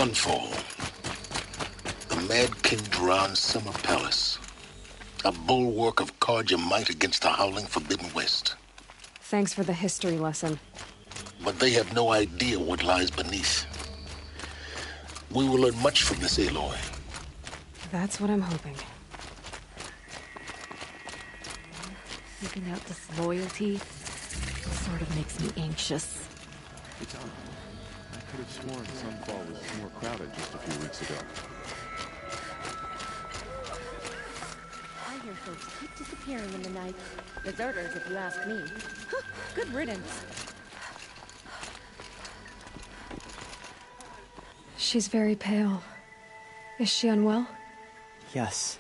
Sunfall. The Mad King Duran's summer palace. A bulwark of Carja might against the howling Forbidden West. Thanks for the history lesson. But they have no idea what lies beneath. We will learn much from this Aloy. That's what I'm hoping. Figuring out this loyalty sort of makes me anxious. It's on. I could have sworn Sunfall was more crowded just a few weeks ago. I hear folks keep disappearing in the night. Deserters, if you ask me. Good riddance. She's very pale. Is she unwell? Yes.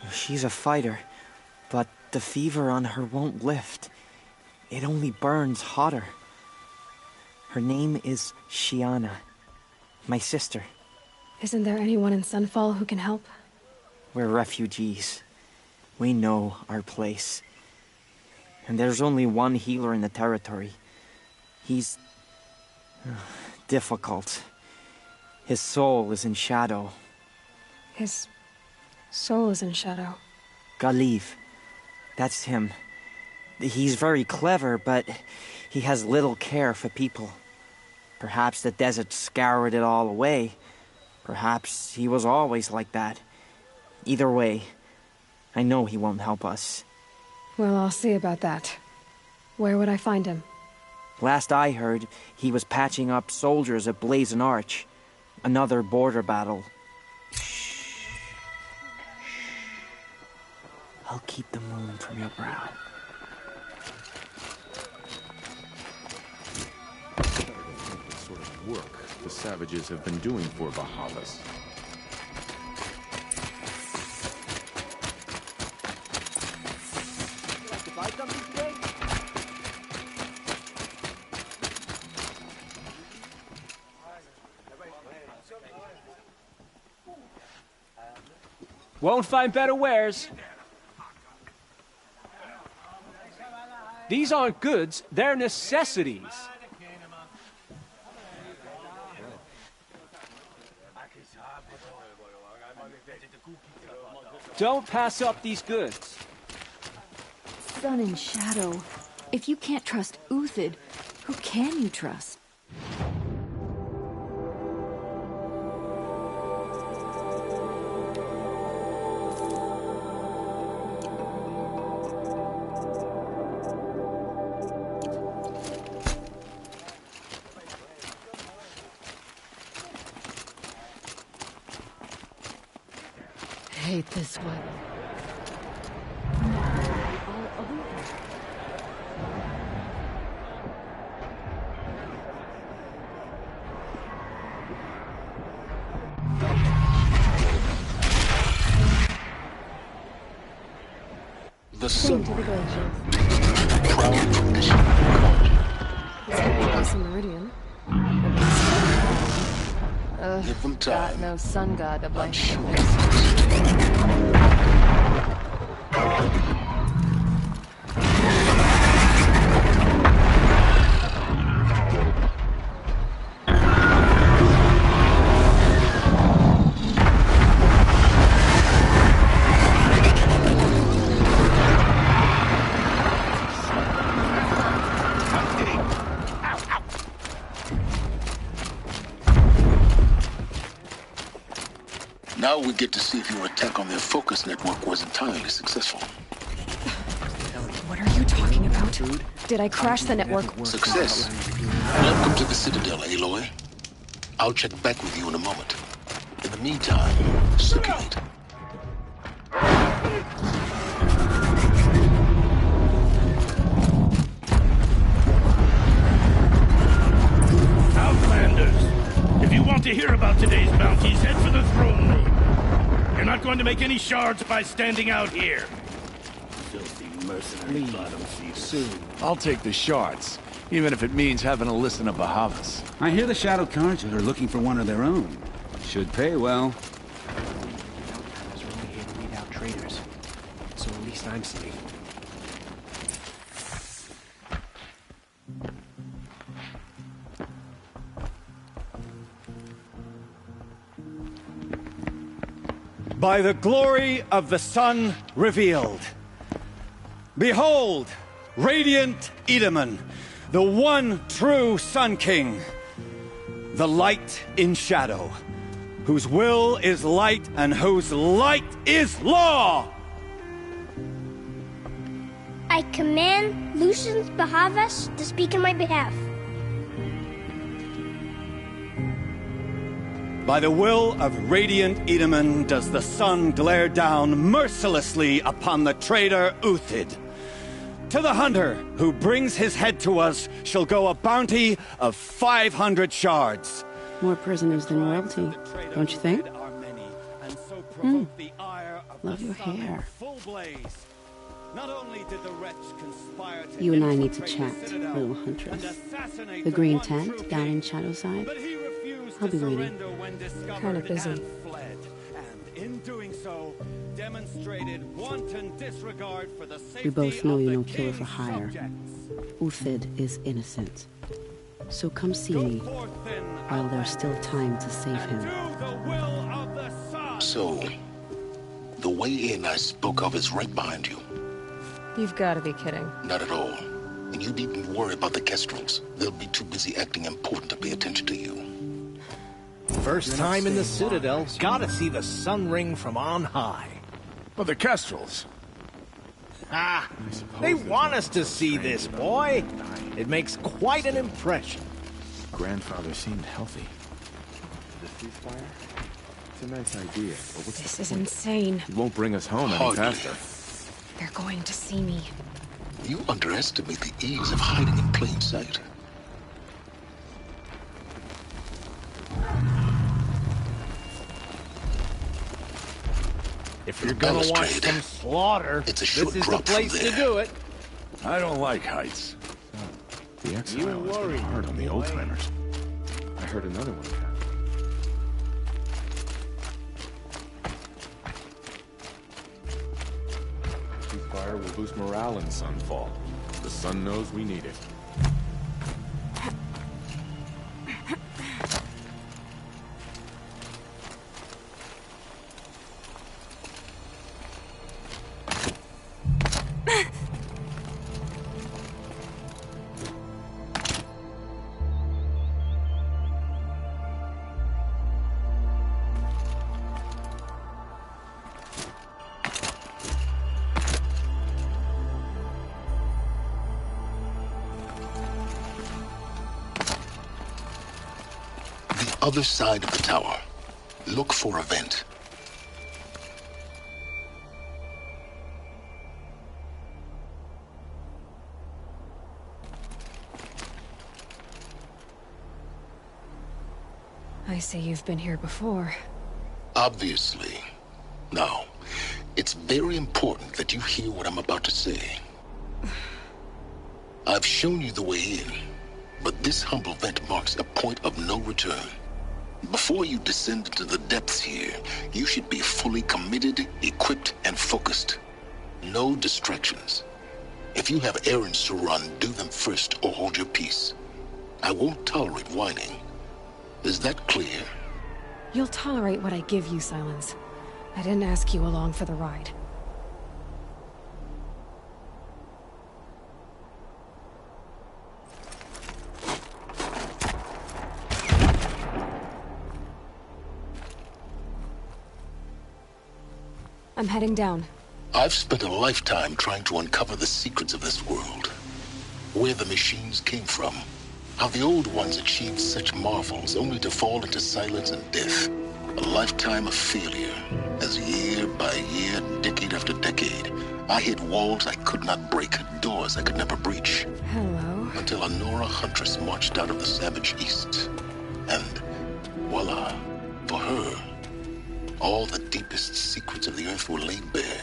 She's a fighter, but the fever on her won't lift. It only burns hotter. Her name is Shiana. My sister. Isn't there anyone in Sunfall who can help? We're refugees. We know our place. And there's only one healer in the territory. He's difficult. His soul is in shadow. His soul is in shadow. Galiv. That's him. He's very clever, but he has little care for people. Perhaps the desert scoured it all away. Perhaps he was always like that. Either way, I know he won't help us. Well, I'll see about that. Where would I find him? Last I heard, he was patching up soldiers at Blazon Arch. Another border battle. I'll keep the moon from your brow. What sort of work the savages have been doing for Bahavas. Won't find better wares. These aren't goods, they're necessities. Don't pass up these goods. Sun and shadow. If you can't trust Uthid, who can you trust? Hate this weather. The sun. To the glaciers. Proud tradition of Carja. It's not close in Meridian. Give them Got time. no sun god to blame. Sure. Now we get to see if your attack on their focus network was entirely successful. What are you talking about? Did I crash the network? Success. Welcome to the Citadel, Aloy. I'll check back with you in a moment. In the meantime, circulate. Outlanders, if you want to hear about today's bounties, head for the throne room. You're not going to make any shards by standing out here. Filthy mercenary bottom feeders. Soon. I'll take the shards, even if it means having to listen to Bahavas. I hear the Shadow Carja are looking for one of their own. Should pay well. Outlanders are only here to weed out traitors, so at least I'm safe. By the glory of the sun revealed. Behold, radiant Edaman, the one true Sun King. The light in shadow, whose will is light and whose light is law! I command Lucius Bahavas to speak in my behalf. By the will of radiant Edaman does the sun glare down mercilessly upon the traitor Uthid. To the hunter who brings his head to us shall go a bounty of 500 shards. More prisoners than royalty, don't you think? Love your hair. You and I need to chat, little huntress. The green tent down in Shadowside. I'll be waiting. Kinda busy. We both know you're no killer for hire. Uthid is innocent. So come see me while there's still time to save him. So, the way in I spoke of is right behind you. You've got to be kidding. Not at all. And you needn't worry about the Kestrels. They'll be too busy acting important to pay attention to you. First time in the Citadel, gotta see the sun ring from on high. Well, the Kestrels. Ah, they want us to see this, boy. It makes quite an impression. Grandfather seemed healthy. The ceasefire? It's a nice idea, but what's This the is point? insane. It won't bring us home any Hardly. faster. They're going to see me. You underestimate the ease of hiding in plain sight. If you're gonna watch some slaughter, It's a this short is the drop from place to there. do it. I don't like heights. The You exile has worry, been hard on the boy. old-timers. I heard another one happened. Ceasefire will boost morale in Sunfall. The sun knows we need it. Other side of the tower. Look for a vent. I see you've been here before. Obviously. Now, it's very important that you hear what I'm about to say. I've shown you the way in, but this humble vent marks a point of no return. Before you descend into the depths here, you should be fully committed, equipped, and focused. No distractions. If you have errands to run, do them first or hold your peace. I won't tolerate whining. Is that clear? You'll tolerate what I give you, Silence. I didn't ask you along for the ride. I'm heading down. I've spent a lifetime trying to uncover the secrets of this world. Where the machines came from. How the old ones achieved such marvels only to fall into silence and death. A lifetime of failure. As year by year, decade after decade, I hit walls I could not break, doors I could never breach. Hello. Until a Nora huntress marched out of the savage east. And voila, for her, all the deepest secrets of the Earth were laid bare.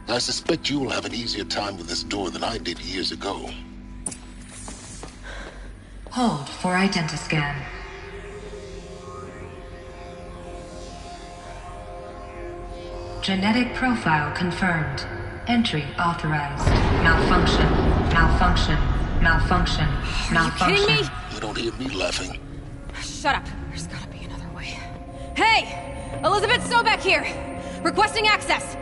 I suspect you will have an easier time with this door than I did years ago. Hold for identiscan. Genetic profile confirmed. Entry authorized. Malfunction. Malfunction. Malfunction. Malfunction. Are you kidding me? You don't hear me laughing. Shut up. There's gotta be another way. Hey! Elizabeth Sobek here! Requesting access!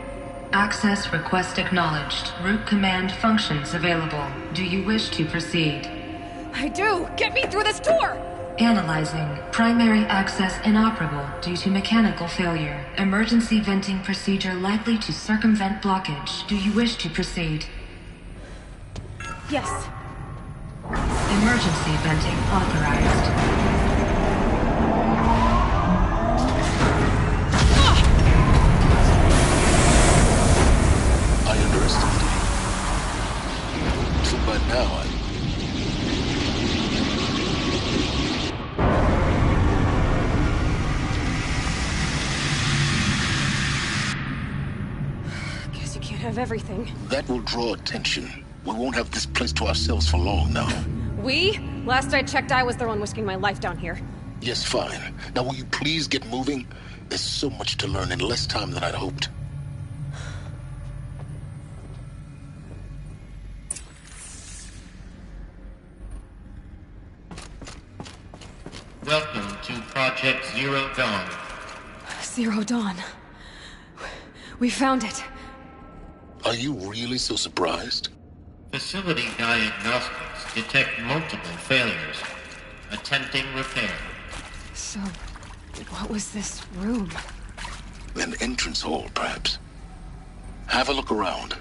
Access request acknowledged. Root command functions available. Do you wish to proceed? I do! Get me through this door! Analyzing. Primary access inoperable due to mechanical failure. Emergency venting procedure likely to circumvent blockage. Do you wish to proceed? Yes. Emergency venting authorized. I underestimated you. So by now, Guess you can't have everything. that will draw attention. We won't have this place to ourselves for long now. We? Last I checked, I was the one risking my life down here. Yes, fine. Now will you please get moving? There's so much to learn in less time than I'd hoped. Welcome to Project Zero Dawn. Zero Dawn. We found it. Are you really so surprised? Facility diagnostics detect multiple failures. Attempting repair. So, what was this room? An entrance hall, perhaps. Have a look around.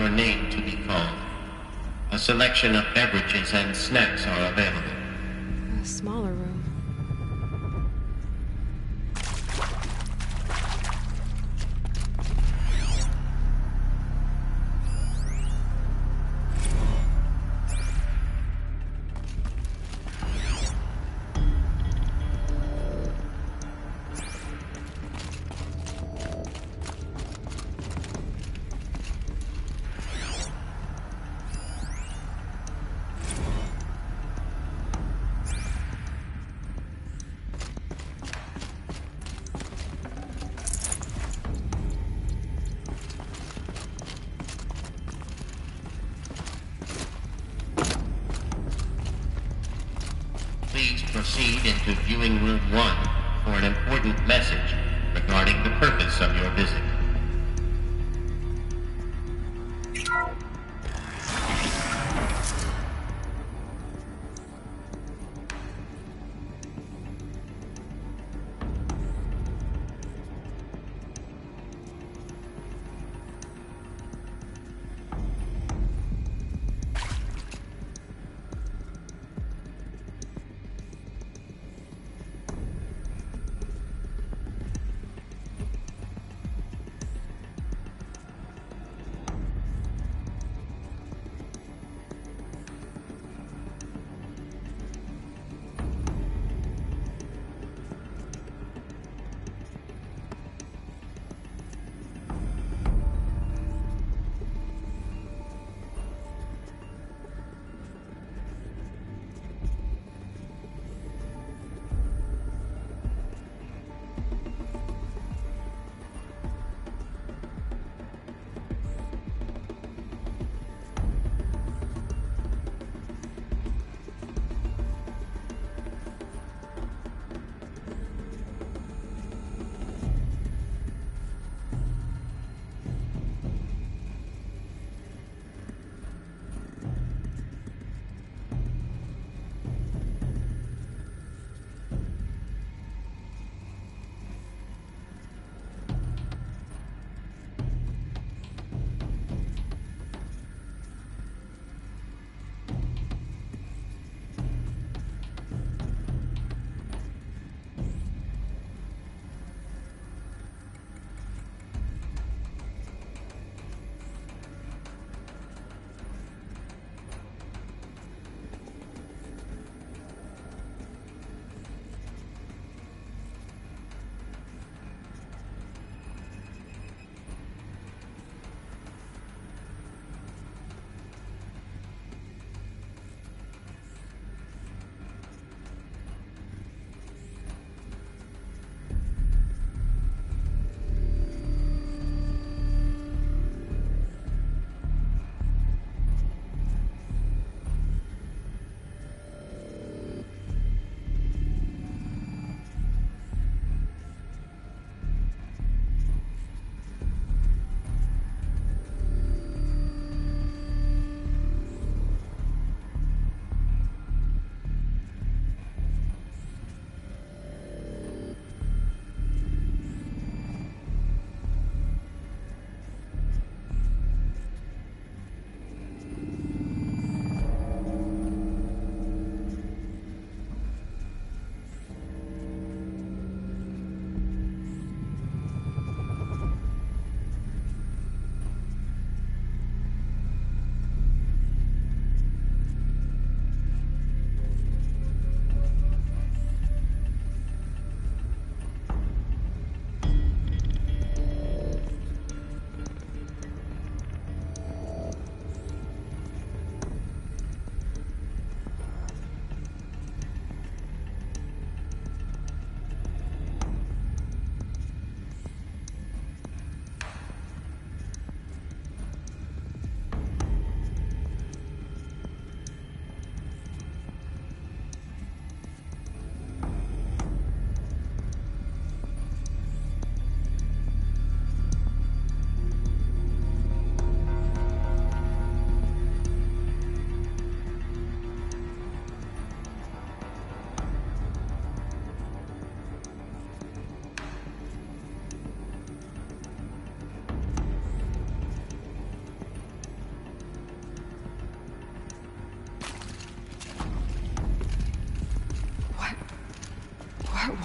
your name to be called. A selection of beverages and snacks are available. A smaller room. Please proceed into viewing room 1 for an important message regarding the purpose of your visit.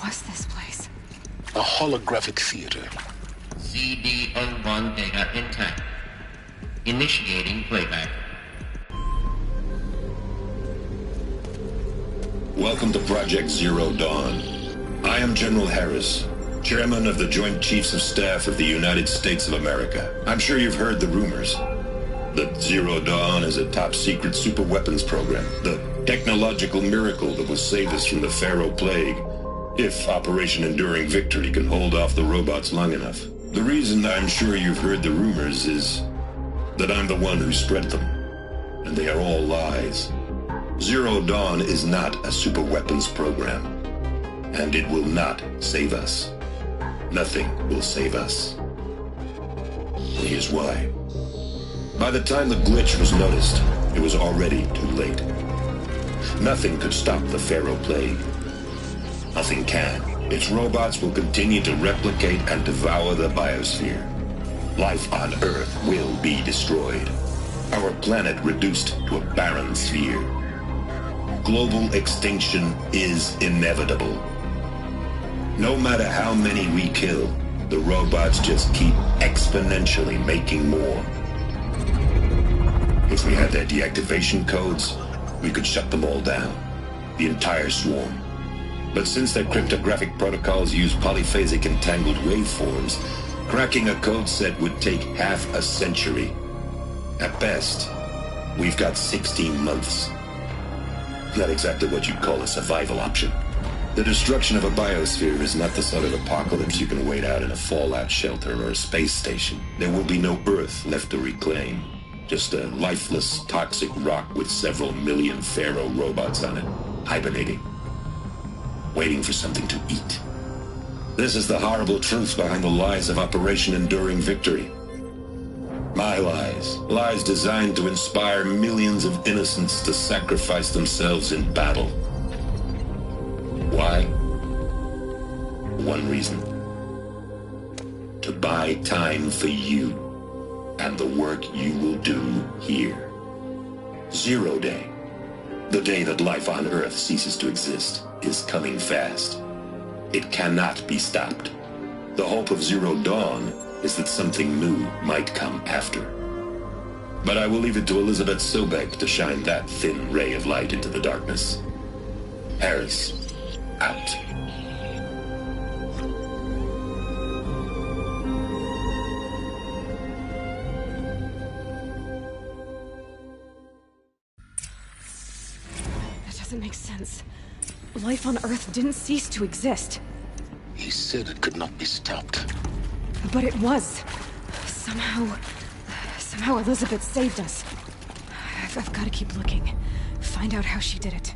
was this place? A holographic theater. CD01 data intact. Initiating playback. Welcome to Project Zero Dawn. I am General Harris, Chairman of the Joint Chiefs of Staff of the United States of America. I'm sure you've heard the rumors that Zero Dawn is a top-secret super-weapons program, the technological miracle that will save us from the Pharaoh Plague, if Operation Enduring Victory can hold off the robots long enough. The reason I'm sure you've heard the rumors is that I'm the one who spread them, and they are all lies. Zero Dawn is not a super-weapons program, and it will not save us. Nothing will save us. Here's why. By the time the glitch was noticed, it was already too late. Nothing could stop the Pharaoh Plague. Nothing can. Its robots will continue to replicate and devour the biosphere. Life on Earth will be destroyed. Our planet reduced to a barren sphere. Global extinction is inevitable. No matter how many we kill, the robots just keep exponentially making more. If we had their deactivation codes, we could shut them all down. The entire swarm. But since their cryptographic protocols use polyphasic entangled waveforms, cracking a code set would take half a century. At best, we've got 16 months. Not exactly what you'd call a survival option. The destruction of a biosphere is not the sort of apocalypse you can wait out in a fallout shelter or a space station. There will be no Earth left to reclaim. Just a lifeless, toxic rock with several million Pharaoh robots on it, hibernating, waiting for something to eat. This is the horrible truth behind the lies of Operation Enduring Victory. My lies. Lies designed to inspire millions of innocents to sacrifice themselves in battle. Why? One reason. To buy time for you and the work you will do here. Zero Day, the day that life on Earth ceases to exist, is coming fast. It cannot be stopped. The hope of Zero Dawn is that something new might come after. But I will leave it to Elizabeth Sobek to shine that thin ray of light into the darkness. Harris, out. That doesn't make sense. Life on Earth didn't cease to exist. He said it could not be stopped. But it was. Somehow Elizabeth saved us. I've got to keep looking. Find out how she did it.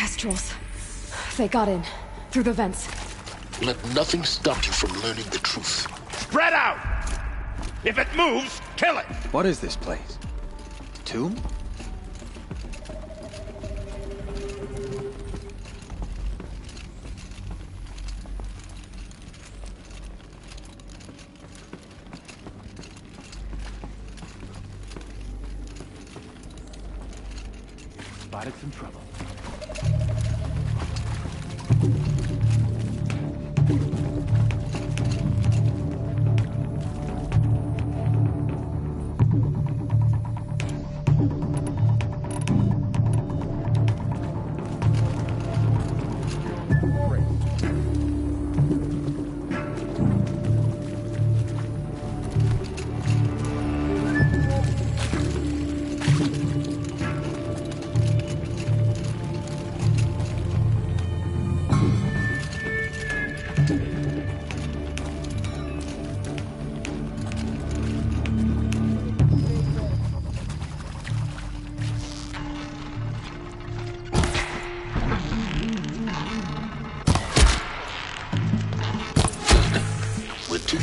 Kestrels. They got in. Through the vents. Let nothing stop you from learning the truth. Spread out! If it moves, kill it! What is this place? Tomb? Spotted some trouble.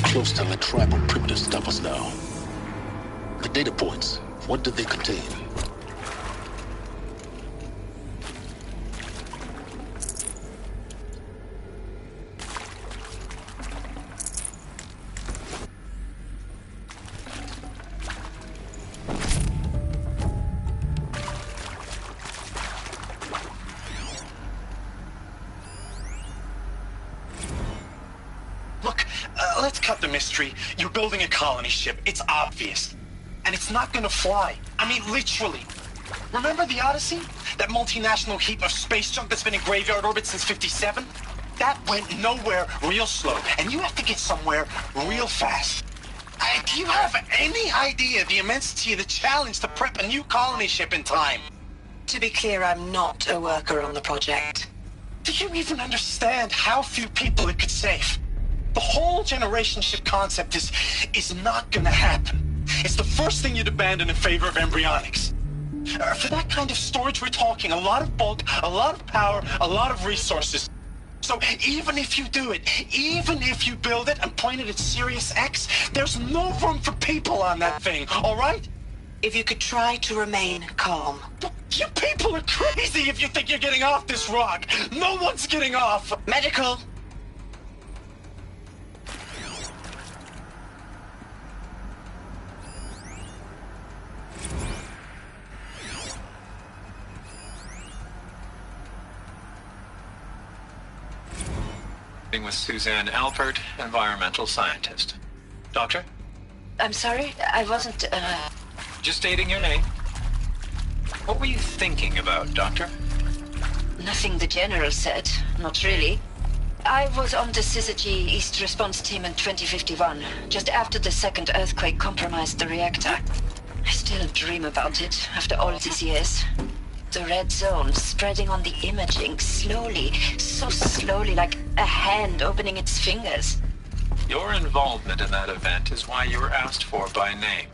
Close to let tribal primitives stop us now. The data points, what did they contain? Let's cut the mystery. You're building a colony ship. It's obvious. And it's not gonna fly. I mean, literally. Remember the Odyssey? That multinational heap of space junk that's been in graveyard orbit since '57? That went nowhere real slow. And you have to get somewhere real fast. Do you have any idea the immensity of the challenge to prep a new colony ship in time? To be clear, I'm not a worker on the project. Do you even understand how few people it could save? The whole generation ship concept is not gonna happen. It's the first thing you'd abandon in favor of embryonics. For that kind of storage, we're talking a lot of bulk, a lot of power, a lot of resources. So even if you do it, even if you build it and point it at Sirius X, there's no room for people on that thing, all right? If you could try to remain calm. You people are crazy if you think you're getting off this rock. No one's getting off. Medical. With Suzanne Alpert, environmental scientist. Doctor? I'm sorry, I wasn't, Just stating your name. What were you thinking about, Doctor? Nothing the General said. Not really. I was on the Syzygy East Response Team in 2051, just after the second earthquake compromised the reactor. I still dream about it, after all these years. The red zone spreading on the imaging, slowly, so slowly, like a hand opening its fingers. Your involvement in that event is why you were asked for by name.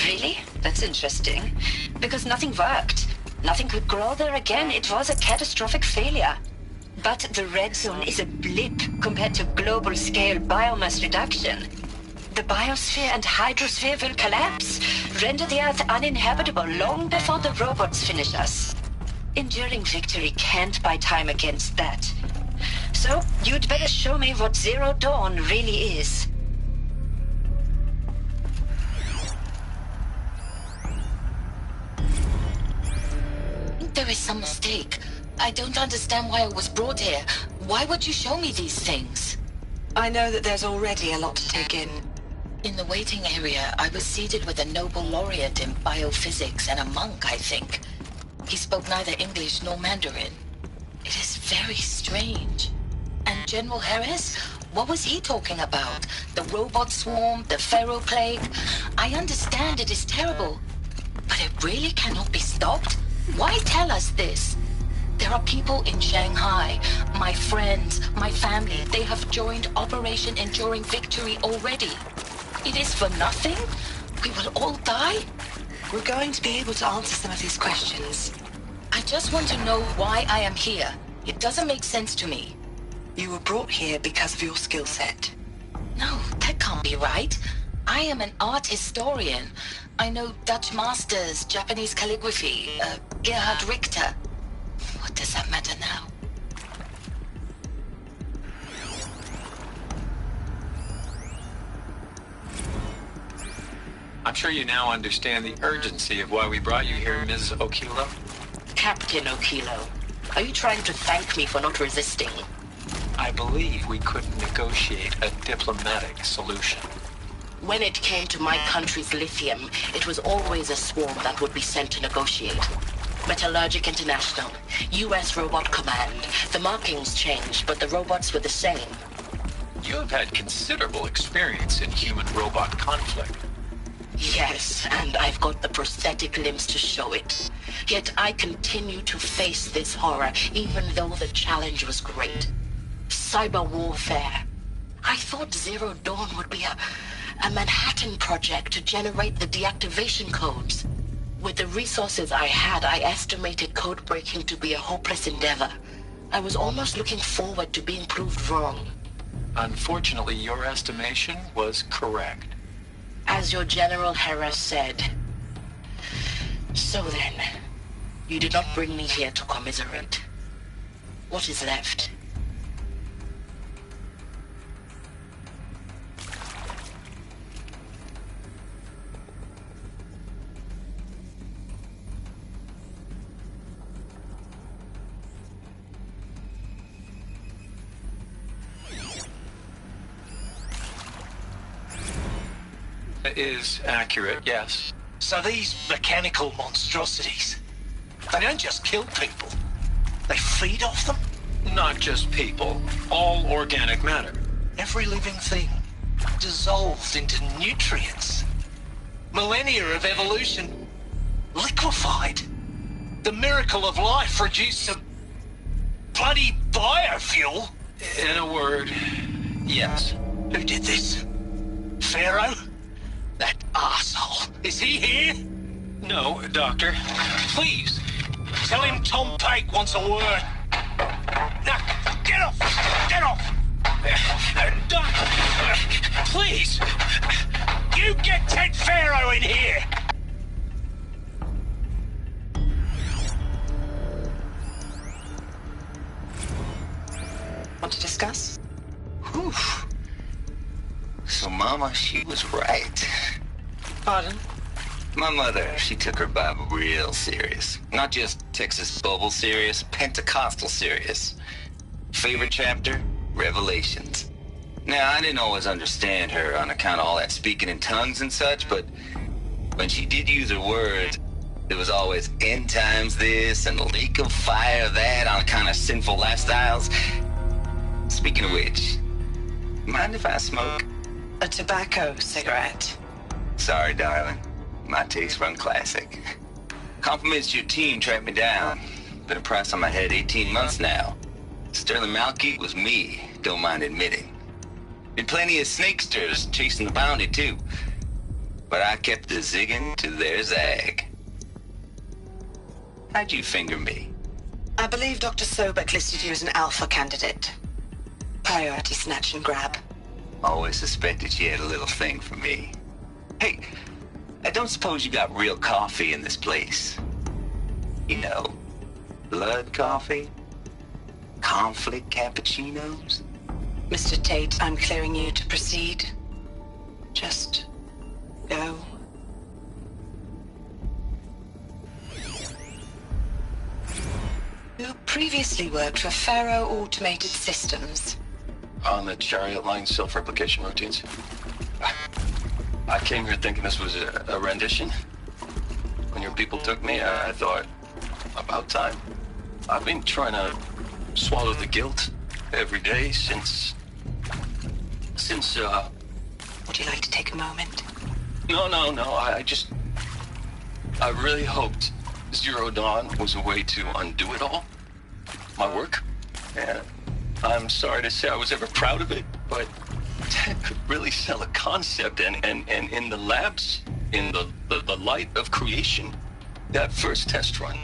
Really? That's interesting. Because nothing worked. Nothing could grow there again. It was a catastrophic failure. But the red zone is a blip compared to global-scale biomass reduction. The biosphere and hydrosphere will collapse, render the Earth uninhabitable long before the robots finish us. Enduring victory can't buy time against that. So, you'd better show me what Zero Dawn really is. There is some mistake. I don't understand why I was brought here. Why would you show me these things? I know that there's already a lot to take in. In the waiting area, I was seated with a Nobel laureate in biophysics and a monk, I think. He spoke neither English nor Mandarin. It is very strange. And General Harris? What was he talking about? The robot swarm, the Pharaoh plague? I understand it is terrible. But it really cannot be stopped? Why tell us this? There are people in Shanghai, my friends, my family. They have joined Operation Enduring Victory already. It is for nothing? We will all die? We're going to be able to answer some of these questions. I just want to know why I am here. It doesn't make sense to me. You were brought here because of your skill set. No, that can't be right. I am an art historian. I know Dutch masters, Japanese calligraphy, Gerhard Richter. What does that matter now? I'm sure you now understand the urgency of why we brought you here, Ms. Okilo. Captain Okilo, are you trying to thank me for not resisting? I believe we couldn't negotiate a diplomatic solution. When it came to my country's lithium, it was always a swarm that would be sent to negotiate. Metallurgic International, U.S. Robot Command. The markings changed, but the robots were the same. You have had considerable experience in human-robot conflict. Yes, and I've got the prosthetic limbs to show it. Yet I continue to face this horror, even though the challenge was great. Cyber warfare. I thought Zero Dawn would be a Manhattan project to generate the deactivation codes. With the resources I had, I estimated code breaking to be a hopeless endeavor. I was almost looking forward to being proved wrong. Unfortunately, your estimation was correct. As your General Harris said. So then, you did not bring me here to commiserate. What is left? Is accurate, yes. So these mechanical monstrosities, they don't just kill people. They feed off them? Not just people. All organic matter. Every living thing dissolved into nutrients. Millennia of evolution liquefied. The miracle of life reduced to bloody biofuel. In a word, yes. Who did this? Pharaoh? That asshole. Is he here? No, Doctor. Please, tell him Tom Pake wants a word. Now, get off! Get off! Doctor, please! You get Ted Pharaoh in here! Want to discuss? Whew. So Mama, she was right. Pardon? My mother, she took her Bible real serious. Not just Texas Bible serious, Pentecostal serious. Favorite chapter? Revelations. Now, I didn't always understand her on account of all that speaking in tongues and such, but when she did use her words, there was always end times this and lake of fire that on account of sinful lifestyles. Speaking of which, mind if I smoke? A tobacco cigarette. Sorry, darling. My taste run classic. Compliments to your team tracked me down. Been a price on my head 18 months now. Sterling Malky was me, don't mind admitting. Been plenty of snakesters chasing the bounty, too. But I kept the zigging to their zag. How'd you finger me? I believe Dr. Sobek listed you as an alpha candidate. Priority snatch and grab. Always suspected she had a little thing for me. Hey, I don't suppose you got real coffee in this place. You know, blood coffee? Conflict cappuccinos? Mr. Tate, I'm clearing you to proceed. Just go. You previously worked for Faro Automated Systems. On the Chariot Line self-replication routines. I came here thinking this was a rendition. When your people took me, I thought, about time. I've been trying to swallow the guilt every day since... Would you like to take a moment? No, I really hoped Zero Dawn was a way to undo it all. My work. And I'm sorry to say I was ever proud of it, but Ted could really sell a concept, and in the labs, in the light of creation, that first test run,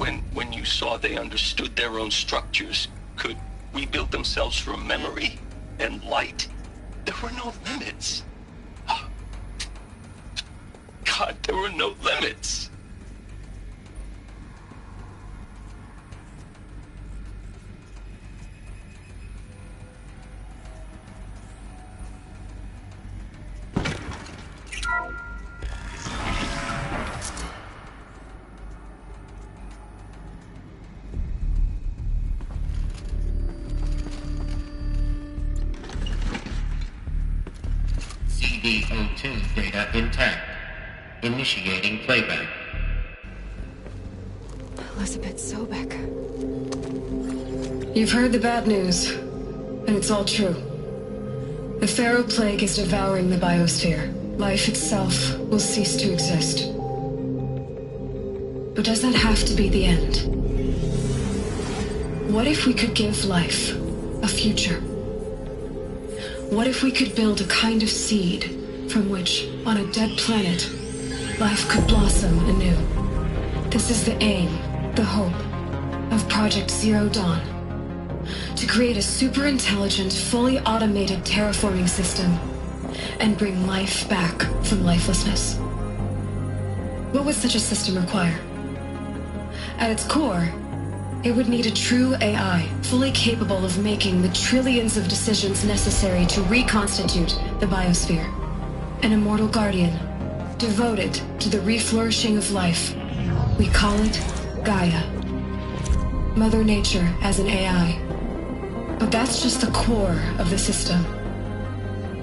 When you saw they understood their own structures, could rebuild themselves from memory and light, there were no limits. God, there were no limits. CD02 data intact. Initiating playback. Elizabeth Sobek. You've heard the bad news, and it's all true. The Pharaoh Plague is devouring the biosphere. Life itself will cease to exist. But does that have to be the end? What if we could give life a future? What if we could build a kind of seed from which, on a dead planet, life could blossom anew? This is the aim, the hope, of Project Zero Dawn. To create a super-intelligent, fully automated terraforming system and bring life back from lifelessness. What would such a system require? At its core, it would need a true AI, fully capable of making the trillions of decisions necessary to reconstitute the biosphere. An immortal guardian, devoted to the reflourishing of life. We call it Gaia. Mother Nature as an AI. But that's just the core of the system.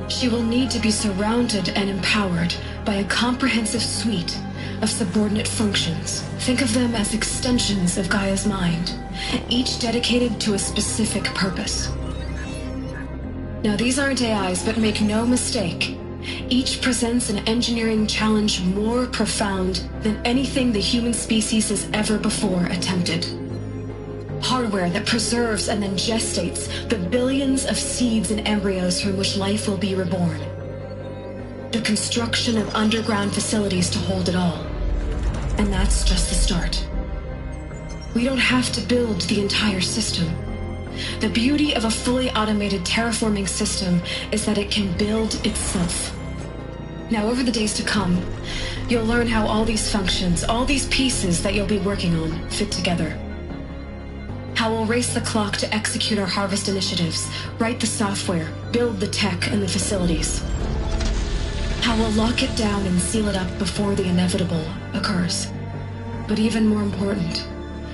She will need to be surrounded and empowered by a comprehensive suite of subordinate functions. Think of them as extensions of Gaia's mind, each dedicated to a specific purpose. Now, these aren't AIs, but make no mistake, each presents an engineering challenge more profound than anything the human species has ever before attempted. Hardware that preserves and then gestates the billions of seeds and embryos from which life will be reborn. The construction of underground facilities to hold it all. And that's just the start. We don't have to build the entire system. The beauty of a fully automated terraforming system is that it can build itself. Now, over the days to come, you'll learn how all these functions, all these pieces that you'll be working on, fit together. How we'll race the clock to execute our harvest initiatives, write the software, build the tech and the facilities. How we'll lock it down and seal it up before the inevitable occurs. But even more important,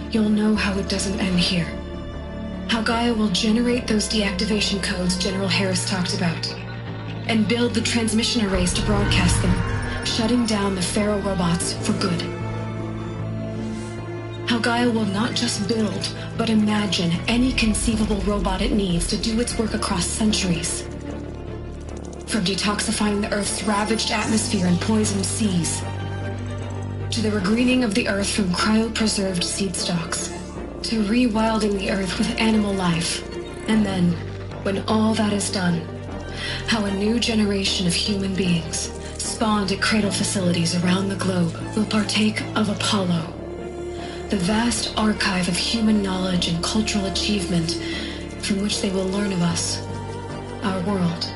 you'll know how it doesn't end here. How Gaia will generate those deactivation codes General Harris talked about, and build the transmission arrays to broadcast them, shutting down the Pharaoh robots for good. How Gaia will not just build, but imagine any conceivable robot it needs to do its work across centuries. From detoxifying the Earth's ravaged atmosphere and poisoned seas, to the regreening of the Earth from cryopreserved seed stalks, to rewilding the Earth with animal life. And then, when all that is done, how a new generation of human beings, spawned at cradle facilities around the globe, will partake of Apollo, the vast archive of human knowledge and cultural achievement from which they will learn of us, our world.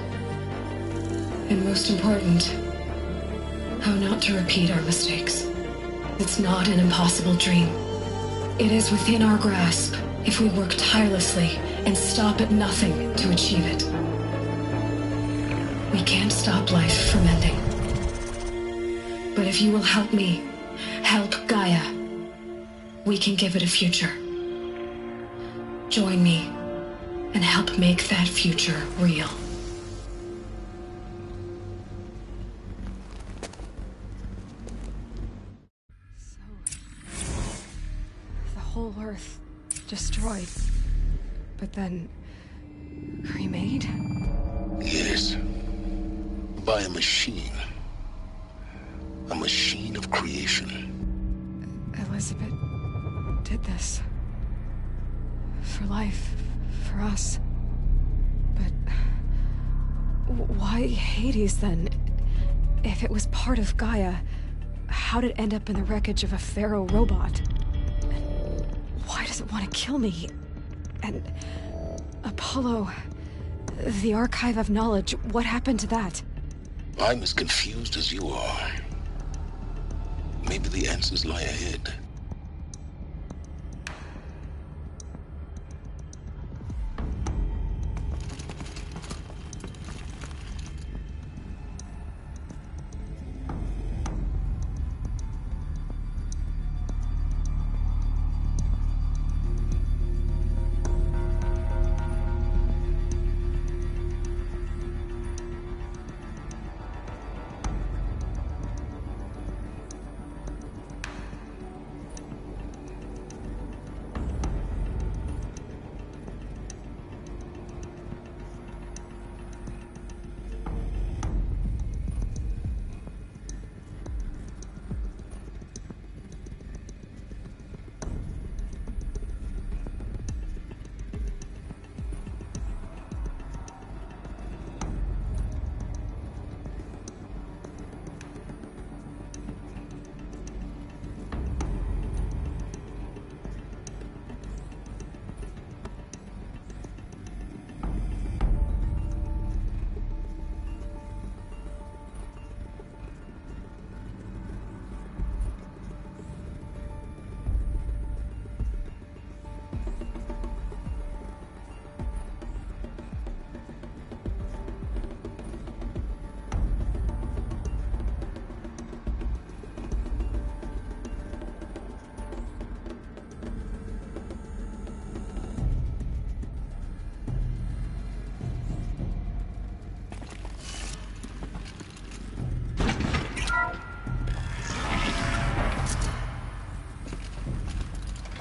And most important, how not to repeat our mistakes. It's not an impossible dream. It is within our grasp if we work tirelessly and stop at nothing to achieve it. We can't stop life from ending. But if you will help me, help Gaia, we can give it a future. Join me and help make that future real. Whole Earth destroyed, but then remade? Yes. By a machine. A machine of creation. Elizabeth did this. For life, for us. But why Hades then? If it was part of Gaia, how did it end up in the wreckage of a Pharaoh robot? Why does it want to kill me? And Apollo, the Archive of Knowledge, what happened to that? I'm as confused as you are. Maybe the answers lie ahead.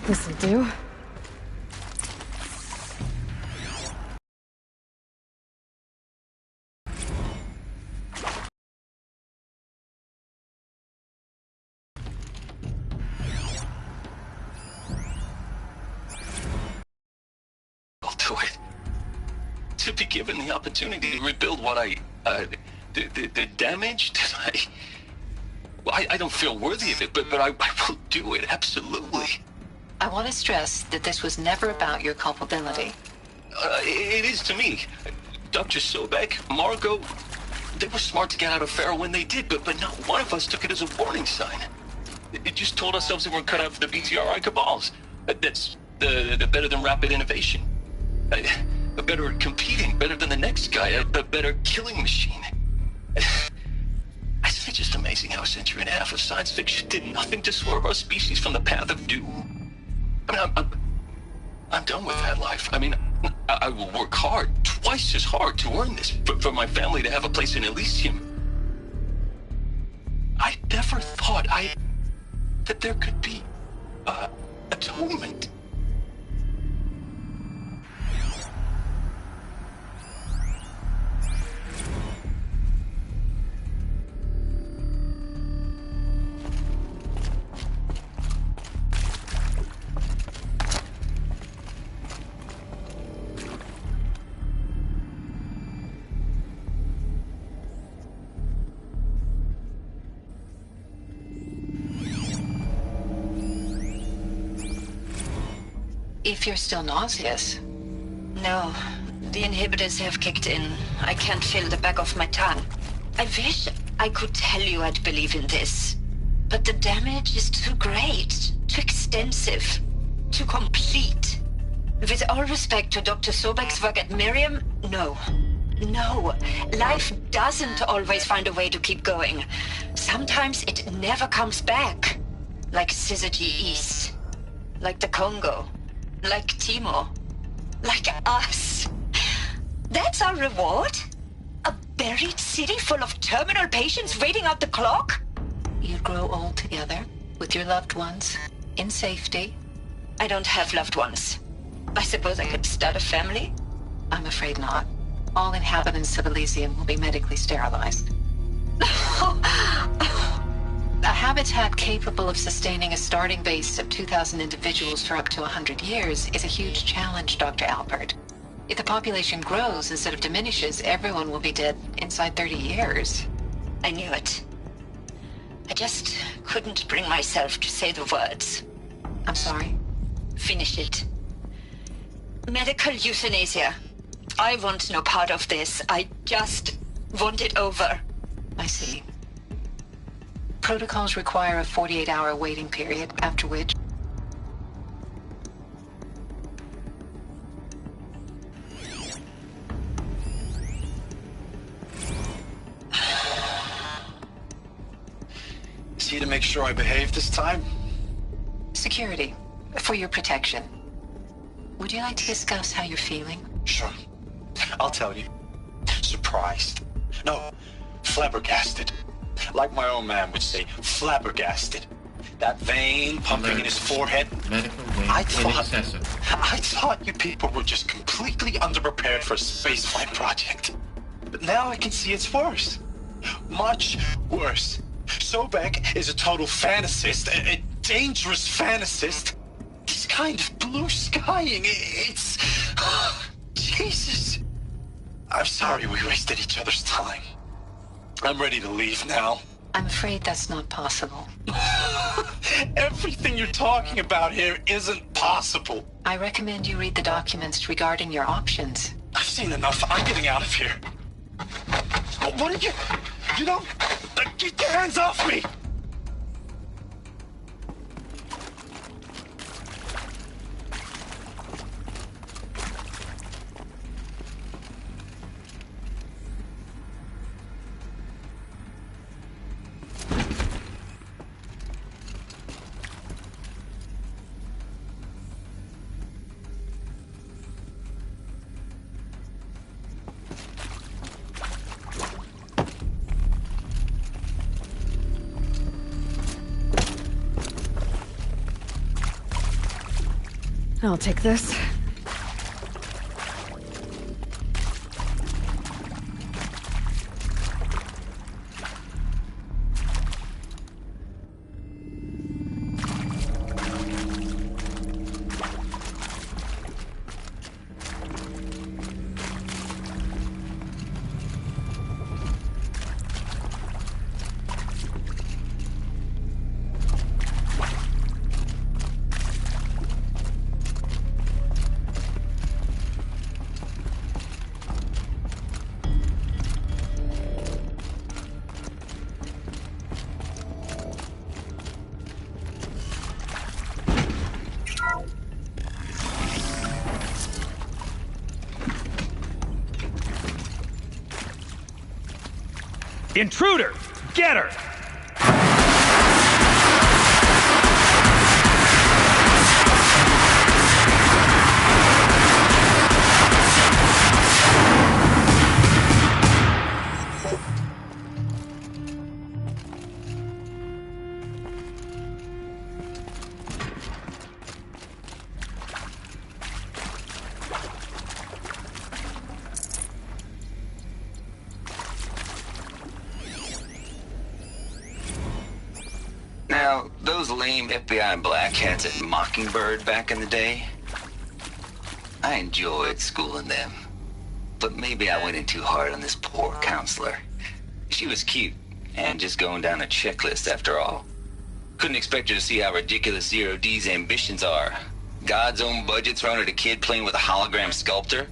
This'll do. I'll do it. To be given the opportunity to rebuild what the damage that I don't feel worthy of it, but I will do it, absolutely. I want to stress that this was never about your culpability. It is to me. Dr. Sobek, Margot, they were smart to get out of Pharaoh when they did, but not one of us took it as a warning sign. It just told ourselves that we're cut out for the BTRI cabals. That's the better than rapid innovation. A better at competing, better than the next guy, a better killing machine. Isn't it just amazing how a century and a half of science fiction did nothing to swerve our species from the path of doom? I mean, I'm done with that life. I mean, I will work hard, twice as hard to earn this, for my family to have a place in Elysium. I never thought that there could be, atonement. If you're still nauseous. No, the inhibitors have kicked in. I can't feel the back of my tongue. I wish I could tell you I'd believe in this. But the damage is too great, too extensive, too complete. With all respect to Dr. Sobek's work at Miriam, no. No, life doesn't always find a way to keep going. Sometimes it never comes back. Like Syzygy East. Like the Congo. Like Timo. Like us. That's our reward? A buried city full of terminal patients waiting out the clock? You grow old together, with your loved ones, in safety. I don't have loved ones. I suppose I could start a family? I'm afraid not. All inhabitants of Elysium will be medically sterilized. A habitat capable of sustaining a starting base of 2,000 individuals for up to 100 years is a huge challenge, Dr. Alpert. If the population grows instead of diminishes, everyone will be dead inside 30 years. I knew it. I just couldn't bring myself to say the words. I'm sorry. Finish it. Medical euthanasia. I want no part of this. I just want it over. I see. Protocols require a 48-hour waiting period, after which... Is he to make sure I behave this time? Security. For your protection. Would you like to discuss how you're feeling? Sure. I'll tell you. Surprised. No, flabbergasted. Like my old man would say, flabbergasted. That vein pumping in his forehead. I thought you people were just completely underprepared for a spaceflight project. But now I can see it's worse. Much worse. Sobek is a total fantasist, a dangerous fantasist. This kind of blue skying, it's... Jesus. I'm sorry we wasted each other's time. I'm ready to leave now. I'm afraid that's not possible. Everything you're talking about here isn't possible. I recommend you read the documents regarding your options. I've seen enough. I'm getting out of here. What did you... You don't... Get your hands off me! I'll take this. Intruder! Get her! Now, those lame FBI black hats at Mockingbird back in the day, I enjoyed schooling them. But maybe I went in too hard on this poor counselor. She was cute, and just going down a checklist after all. Couldn't expect her to see how ridiculous Zero D's ambitions are. God's own budget thrown at a kid playing with a hologram sculptor?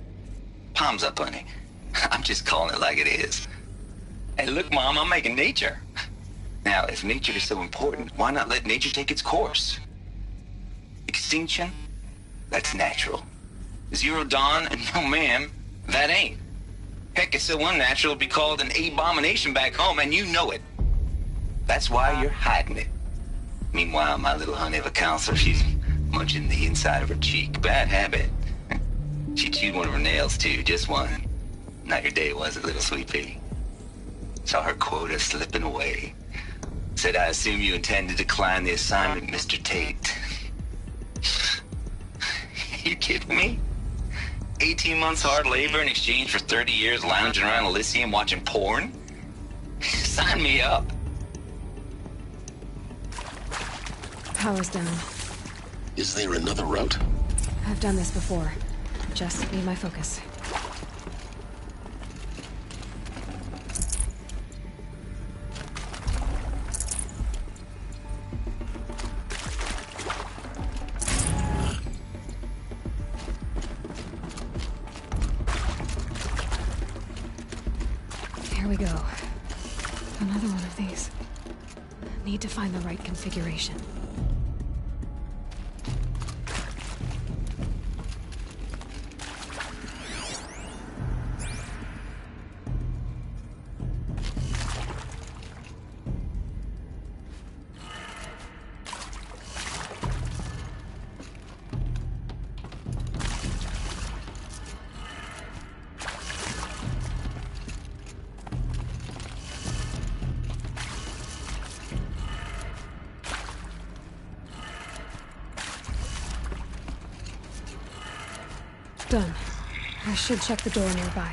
Palms up, honey. I'm just calling it like it is. Hey, look, Mom, I'm making nature. Now, if nature is so important, why not let nature take its course? Extinction? That's natural. Zero Dawn? No, ma'am, that ain't. Heck, it's so unnatural it'd be called an abomination back home, and you know it. That's why you're hiding it. Meanwhile, my little honey of a counselor, she's munching the inside of her cheek. Bad habit. She chewed one of her nails, too, just one. Not your day, was it, little sweet pea? Saw her quota slipping away. Said, I assume you intend to decline the assignment, Mr. Tate. You kidding me? 18 months hard labor in exchange for 30 years lounging around Elysium watching porn? Sign me up. Power's down. Is there another route? I've done this before. Just need my focus. we go. Another one of these. Need to find the right configuration. Done. I should check the door nearby.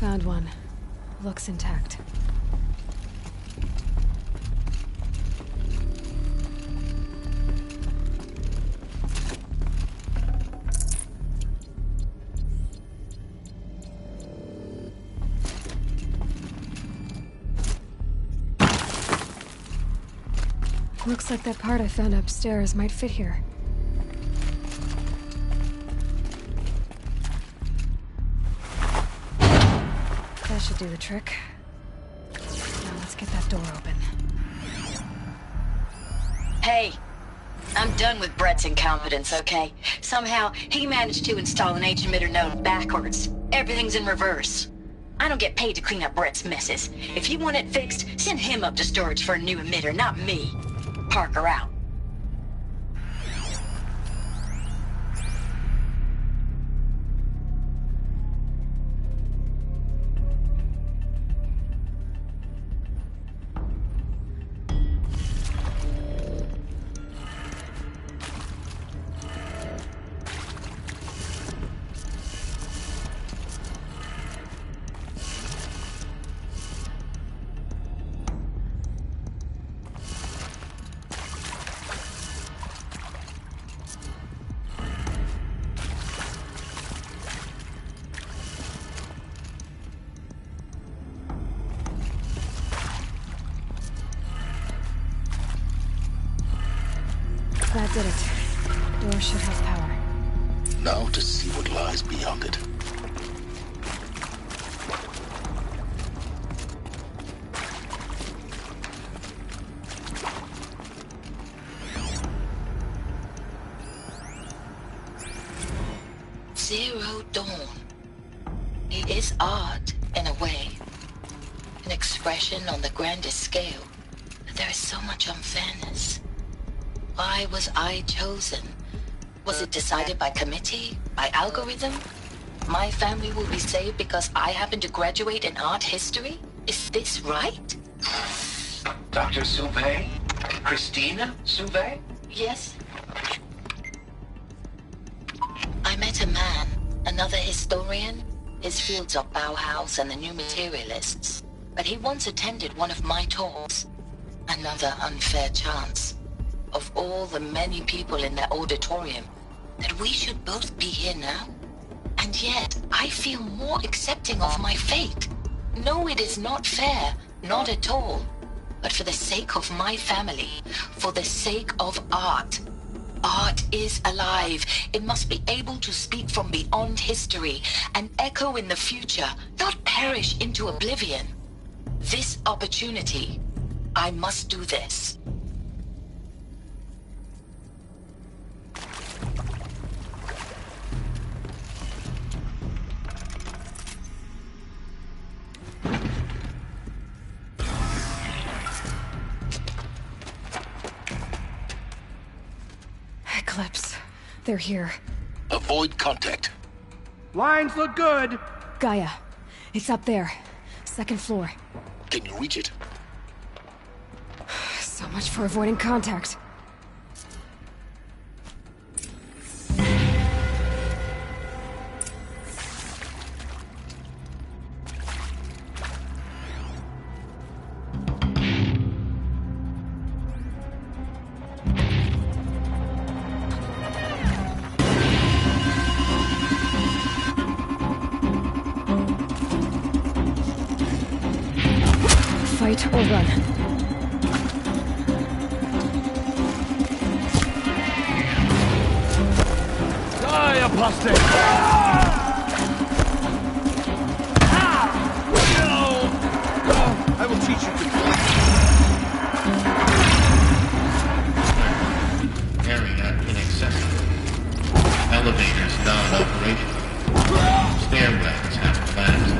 Found one. Looks intact. Looks like that part I found upstairs might fit here. That should do the trick. Now let's get that door open. Hey, I'm done with Brett's incompetence, okay? Somehow, he managed to install an H-emitter node backwards. Everything's in reverse. I don't get paid to clean up Brett's messes. If you want it fixed, send him up to storage for a new emitter, not me. Parker out. That did it. Door should have power. Now to see what lies beyond it. Zero Dawn. It is art, in a way. An expression on the grandest scale. But there is so much unfairness. Why was I chosen? Was it decided by committee? By algorithm? My family will be saved because I happen to graduate in art history? Is this right? Dr. Sauvé? Christina Sauvé? Yes. I met a man, another historian. His fields are Bauhaus and the New Materialists. But he once attended one of my talks. Another unfair chance. Of all the many people in that auditorium, that we should both be here now. And yet, I feel more accepting of my fate. No, it is not fair, not at all. But for the sake of my family, for the sake of art. Art is alive. It must be able to speak from beyond history and echo in the future, not perish into oblivion. This opportunity, I must do this. Eclipse. They're here. Avoid contact. Lines look good. Gaia. It's up there. Second floor. Can you reach it? So much for avoiding contact. Fight or run. Die, apostate! I will teach you to Area inaccessible. Elevators non-operational. Stairwells have collapsed.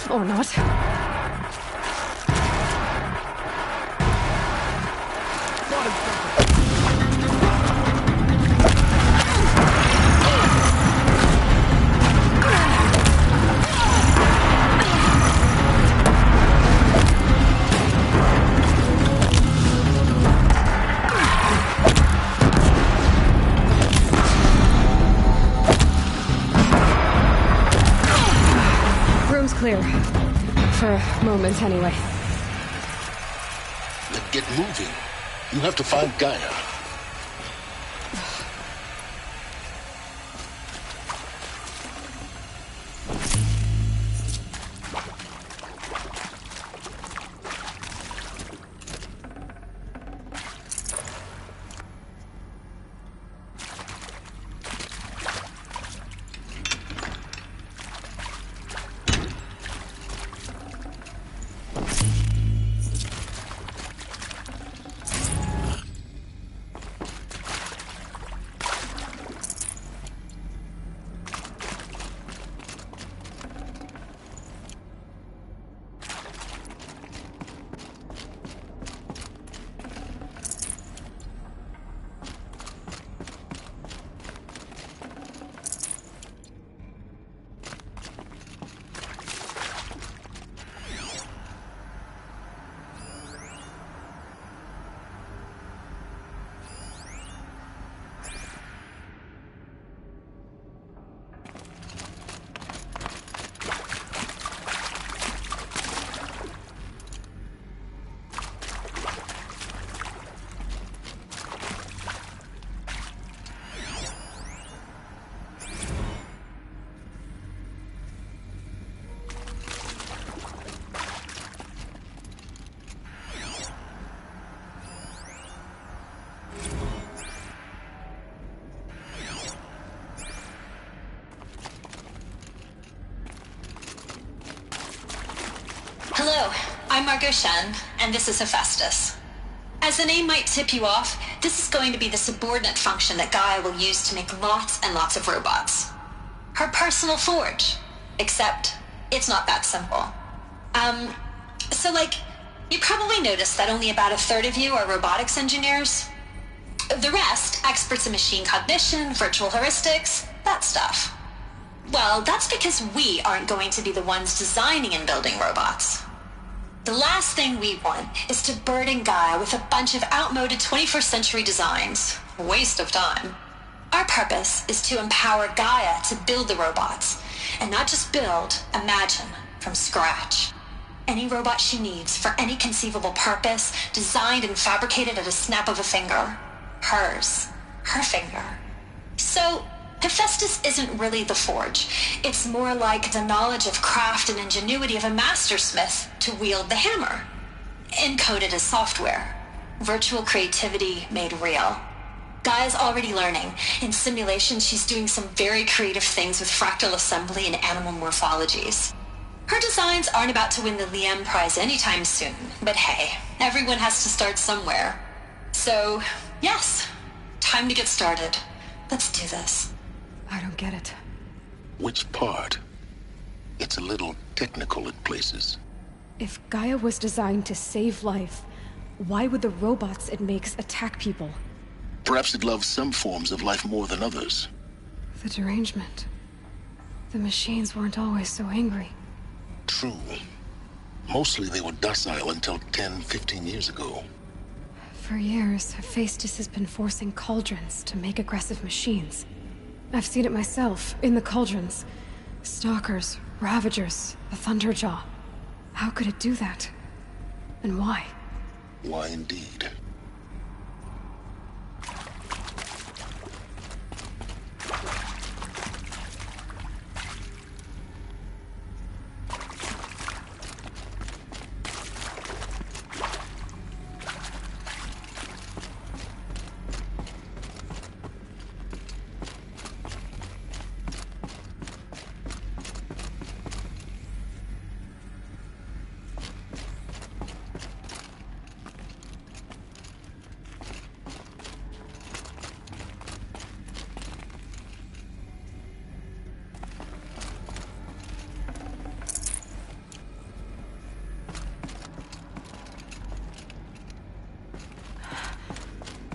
Or not. Room's clear. For a moment, anyway. Then get moving. You have to find Gaia. Hello, I'm Margot Shen, and this is Hephaestus. As the name might tip you off, this is going to be the subordinate function that Gaia will use to make lots and lots of robots. Her personal forge. Except, it's not that simple. You probably noticed that only about a third of you are robotics engineers. The rest, experts in machine cognition, virtual heuristics, that stuff. Well, that's because we aren't going to be the ones designing and building robots. The last thing we want is to burden Gaia with a bunch of outmoded 21st century designs. Waste of time. Our purpose is to empower Gaia to build the robots, and not just build, imagine, from scratch. Any robot she needs for any conceivable purpose, designed and fabricated at a snap of a finger. Hers. Her finger. So, Hephaestus isn't really the forge. It's more like the knowledge of craft and ingenuity of a mastersmith to wield the hammer. Encoded as software. Virtual creativity made real. Gaia's already learning. In simulation, she's doing some very creative things with fractal assembly and animal morphologies. Her designs aren't about to win the Liam Prize anytime soon, but hey, everyone has to start somewhere. So, yes, time to get started. Let's do this. I don't get it. Which part? gets a little technical in places. If Gaia was designed to save life, why would the robots it makes attack people? Perhaps it loves some forms of life more than others. The derangement. The machines weren't always so angry. True. Mostly they were docile until 10, 15 years ago. For years, Hephaestus has been forcing cauldrons to make aggressive machines. I've seen it myself, in the cauldrons. Stalkers, Ravagers, the Thunderjaw. How could it do that? And why? Why indeed?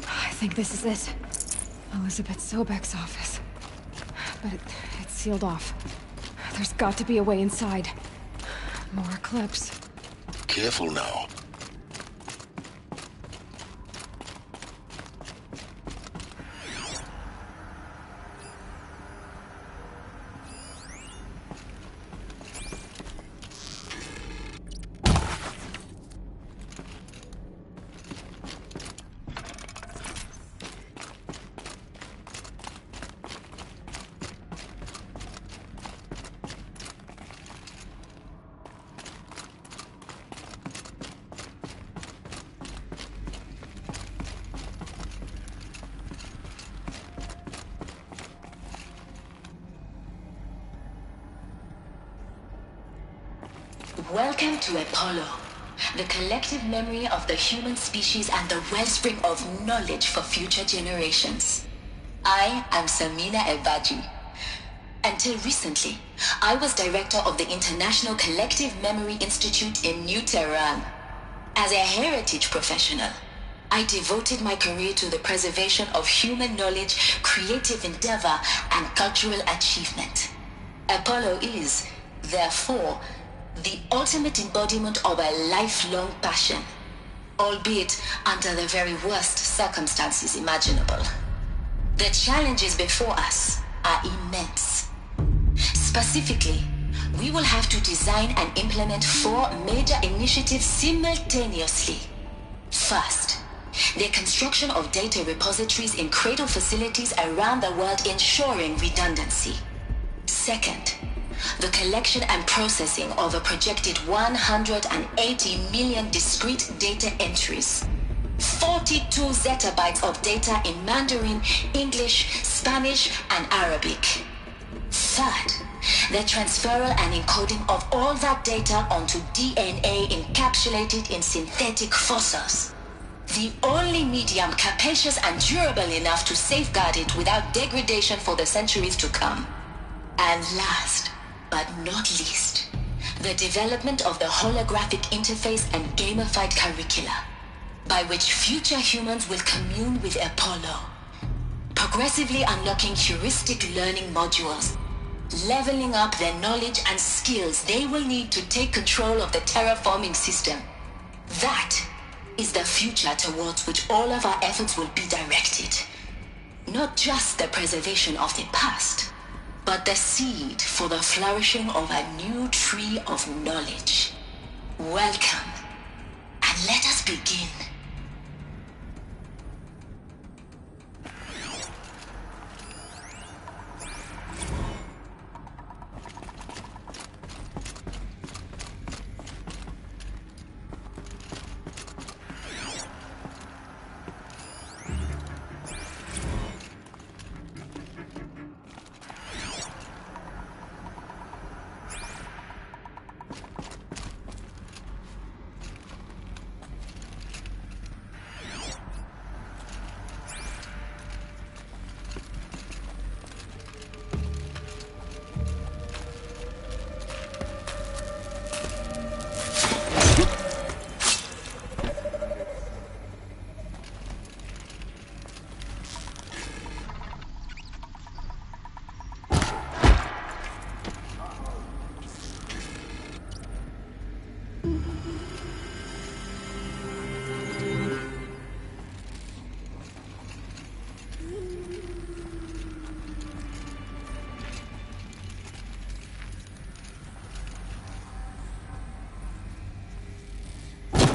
I think this is it. Elizabeth Sobek's office. But it's sealed off. There's got to be a way inside. More clips. Careful now. Welcome to Apollo, the collective memory of the human species and the wellspring of knowledge for future generations. I am Samina Ebaji. Until recently, I was director of the International Collective Memory Institute in New Tehran. As a heritage professional, I devoted my career to the preservation of human knowledge, creative endeavor, and cultural achievement. Apollo is, therefore, the ultimate embodiment of a lifelong passion, albeit under the very worst circumstances imaginable. The challenges before us are immense. Specifically, we will have to design and implement 4 major initiatives simultaneously. First, the construction of data repositories in cradle facilities around the world, ensuring redundancy. Second, the collection and processing of a projected 180 million discrete data entries. 42 zettabytes of data in Mandarin, English, Spanish, and Arabic. Third, the transferal and encoding of all that data onto DNA encapsulated in synthetic fossils. The only medium capacious and durable enough to safeguard it without degradation for the centuries to come. And last, but not least, the development of the holographic interface and gamified curricula, by which future humans will commune with Apollo, progressively unlocking heuristic learning modules, leveling up their knowledge and skills they will need to take control of the terraforming system. That is the future towards which all of our efforts will be directed. Not just the preservation of the past, but the seed for the flourishing of a new tree of knowledge. Welcome, and let us begin.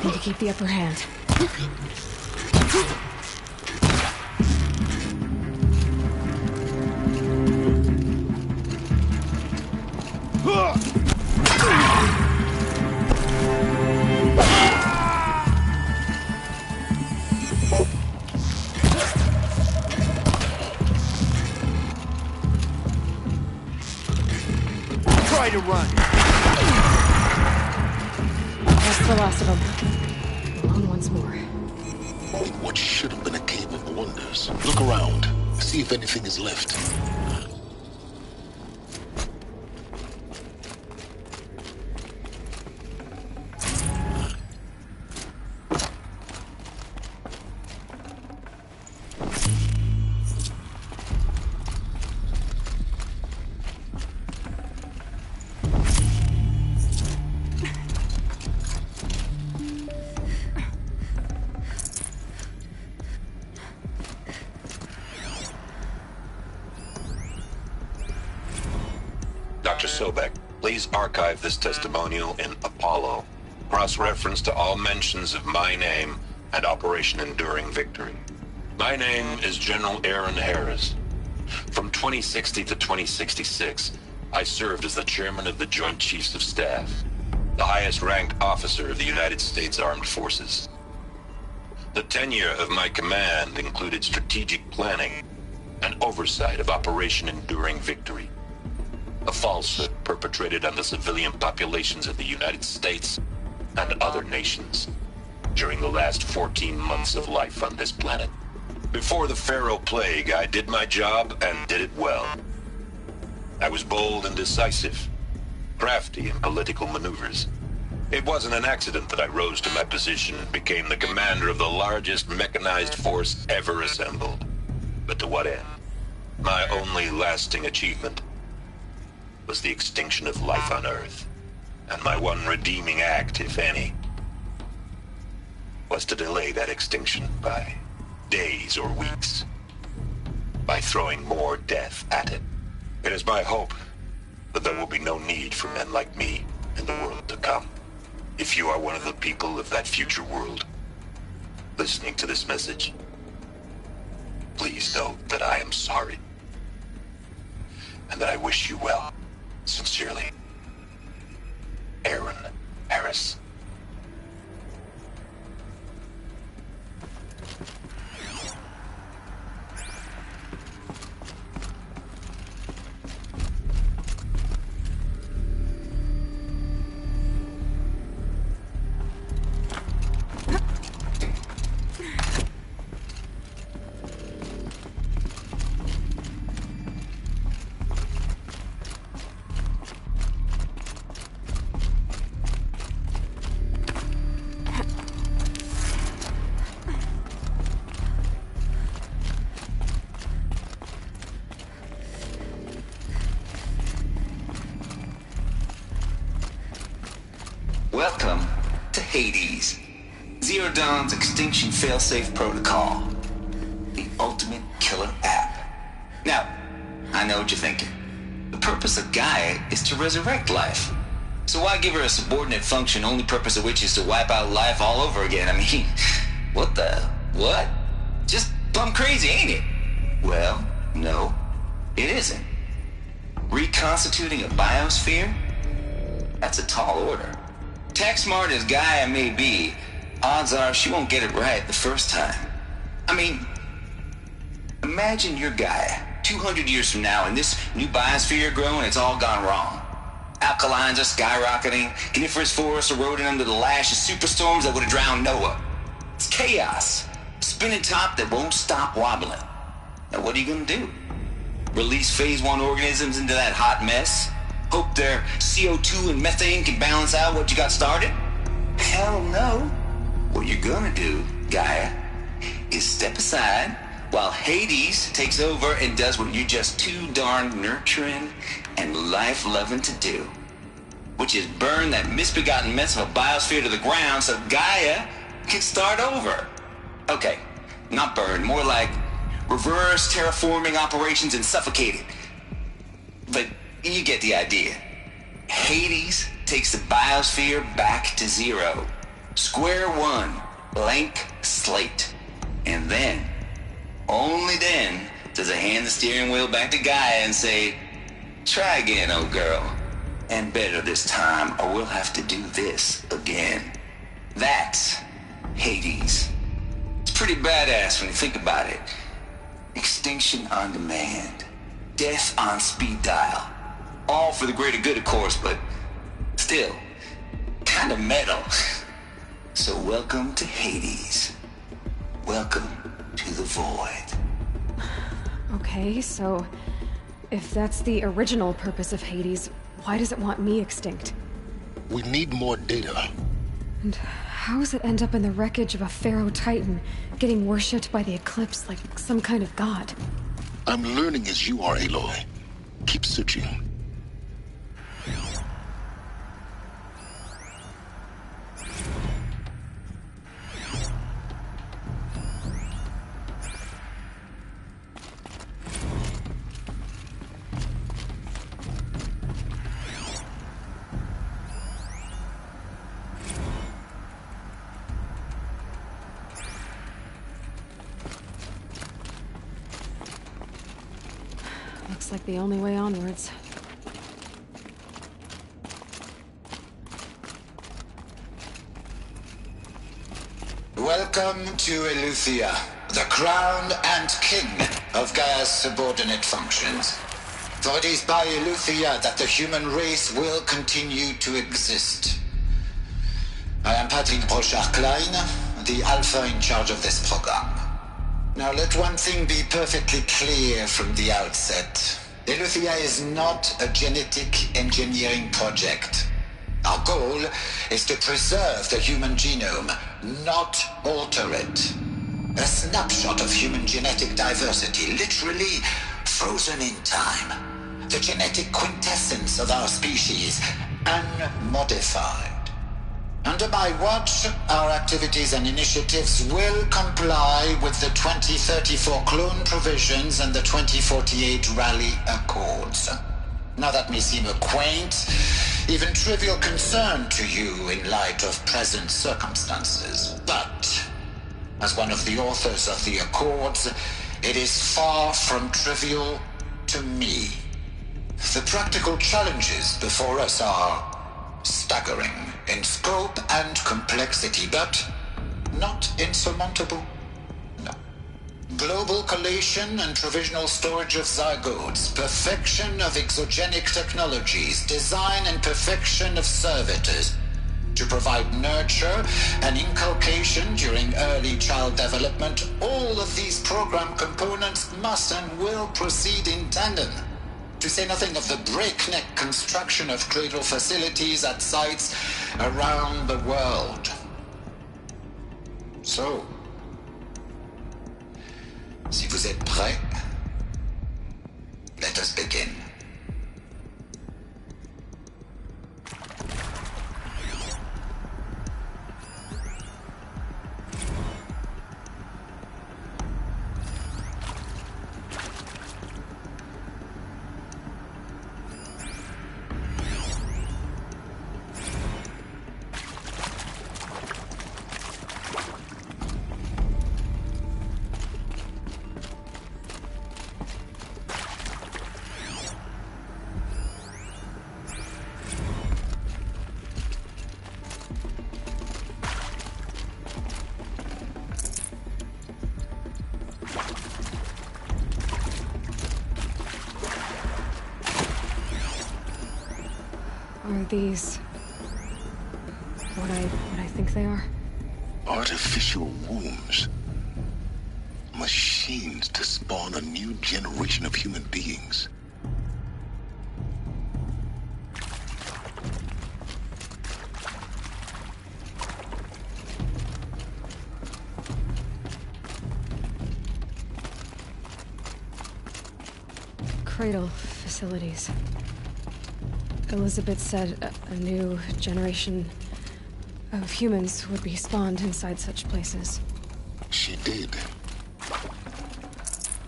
anything to keep the upper hand. Try to run. That's the last of them. Alone once more. In what should have been a cave of wonders. Look around. See if anything is left. Dr. Sobek, please archive this testimonial in Apollo. Cross-reference to all mentions of my name and Operation Enduring Victory. My name is General Aaron Harris. From 2060 to 2066, I served as the chairman of the Joint Chiefs of Staff, the highest-ranked officer of the United States Armed Forces. The tenure of my command included strategic planning and oversight of Operation Enduring Victory, a falsehood perpetrated on the civilian populations of the United States and other nations during the last 14 months of life on this planet. Before the Pharaoh Plague, I did my job and did it well. I was bold and decisive, crafty in political maneuvers. It wasn't an accident that I rose to my position and became the commander of the largest mechanized force ever assembled. But to what end? My only lasting achievement was the extinction of life on Earth. And my one redeeming act, if any, was to delay that extinction by days or weeks, by throwing more death at it. It is my hope that there will be no need for men like me in the world to come. If you are one of the people of that future world listening to this message, please know that I am sorry and that I wish you well. Sincerely, Aaron Harris. Welcome to Hades, Zero Dawn's extinction failsafe protocol, the ultimate killer app. Now, I know what you're thinking. The purpose of Gaia is to resurrect life. So why give her a subordinate function, only purpose of which is to wipe out life all over again? I mean, what? Just plumb crazy, ain't it? Well, no, it isn't. Reconstituting a biosphere? That's a tall order. Tech smart as Gaia may be, odds are she won't get it right the first time. I mean, imagine you're Gaia, 200 years from now, and this new biosphere you're growing, it's all gone wrong. Alkalines are skyrocketing, coniferous forests eroding under the lash of superstorms that would have drowned Noah. It's chaos, spinning top that won't stop wobbling. Now what are you gonna do? Release phase 1 organisms into that hot mess? Hope their CO2 and methane can balance out what you got started? Hell no. What you're gonna do, Gaia, is step aside while Hades takes over and does what you're just too darn nurturing and life-loving to do, which is burn that misbegotten mess of a biosphere to the ground so Gaia can start over. Okay, not burn, more like reverse terraforming operations and suffocate it. But you get the idea. Hades takes the biosphere back to zero. Square one, blank slate. And then, only then, does it hand the steering wheel back to Gaia and say, try again, old girl. And better this time, or we'll have to do this again. That's Hades. It's pretty badass when you think about it. Extinction on demand. Death on speed dial. All for the greater good, of course, but still, kind of metal. So welcome to Hades. Welcome to the void. Okay, so if that's the original purpose of Hades, why does it want me extinct? We need more data. And how does it end up in the wreckage of a Pharaoh Titan, getting worshipped by the Eclipse like some kind of god? I'm learning as you are, Aloy. Keep searching. Looks like the only way onwards. Welcome to Eleuthia, the crown and king of Gaia's subordinate functions. For it is by Eleuthia that the human race will continue to exist. I am Patrick Brochard-Klein, the Alpha in charge of this program. Now let one thing be perfectly clear from the outset. Eleuthia is not a genetic engineering project. Our goal is to preserve the human genome, not alter it. A snapshot of human genetic diversity, literally frozen in time. The genetic quintessence of our species, unmodified. Under my watch, our activities and initiatives will comply with the 2034 clone provisions and the 2048 Rally Accords. Now that may seem a quaint, even trivial concern to you in light of present circumstances, but as one of the authors of the Accords, it is far from trivial to me. The practical challenges before us are staggering in scope and complexity, but not insurmountable. No. Global collation and provisional storage of zygotes, perfection of exogenic technologies, design and perfection of servitors to provide nurture and inculcation during early child development. All of these program components must and will proceed in tandem. To say nothing of the breakneck construction of cradle facilities at sites around the world. So, si vous êtes prêts, let us begin. Are these what I think they are? Artificial wombs. Machines to spawn a new generation of human beings. Cradle facilities. Elizabeth said a new generation of humans would be spawned inside such places. She did.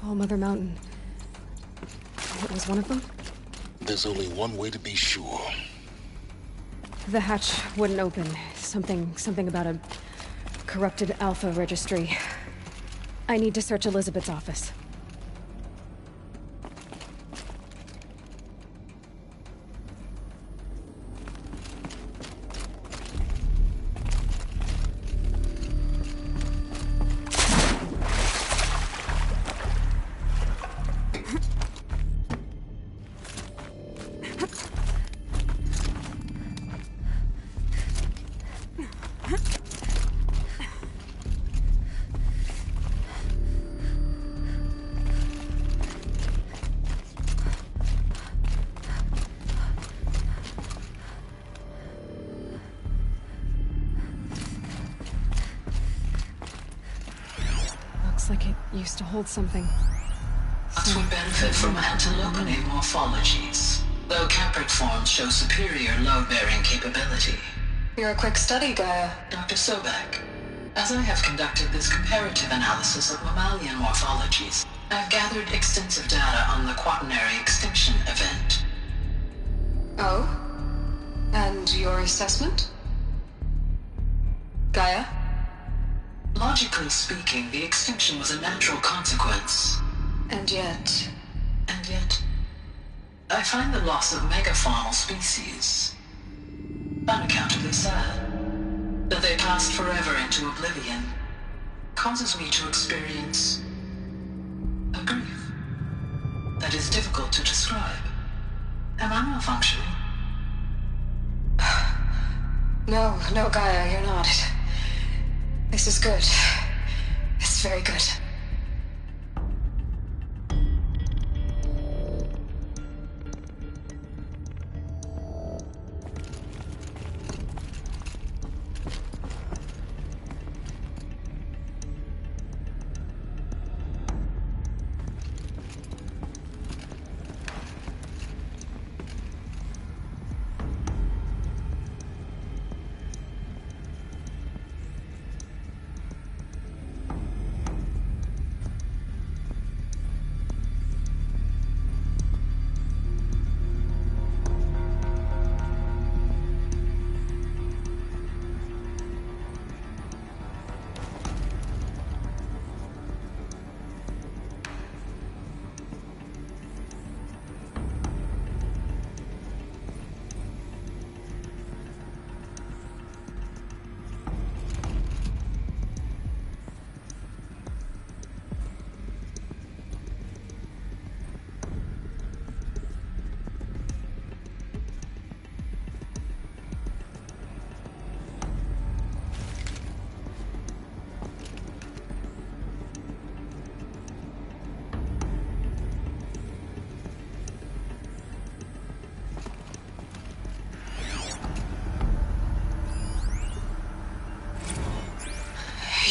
All Mother Mountain. It was one of them? There's only one way to be sure. The hatch wouldn't open, Something about a corrupted Alpha registry. I need to search Elizabeth's office. Like it used to hold something. It would benefit from antilopine morphologies, though caprid forms show superior load-bearing capability. You're a quick study, Gaia. Dr. Sobek, as I have conducted this comparative analysis of mammalian morphologies, I've gathered extensive data on the quaternary extinction event. Oh? And your assessment? Gaia? Logically speaking, the extinction was a natural consequence. And yet, I find the loss of megafaunal species unaccountably sad. That they passed forever into oblivion causes me to experience a grief that is difficult to describe. Am I malfunctioning? No, Gaia, you're not. This is good. It's very good.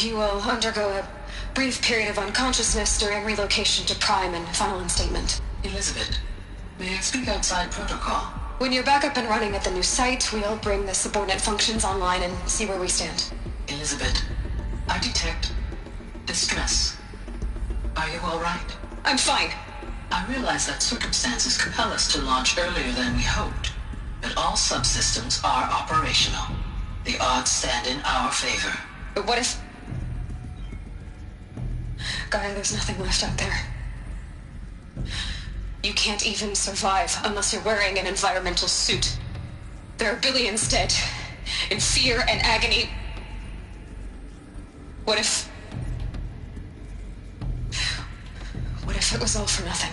You will undergo a brief period of unconsciousness during relocation to Prime and final instatement. Elizabeth, may I speak outside protocol? When you're back up and running at the new site, we'll bring the subordinate functions online and see where we stand. Elizabeth, I detect distress. Are you all right? I'm fine. I realize that circumstances compel us to launch earlier than we hoped, but all subsystems are operational. The odds stand in our favor. But what if... Gaia, there's nothing left out there. You can't even survive unless you're wearing an environmental suit. There are billions dead, in fear and agony. What if it was all for nothing?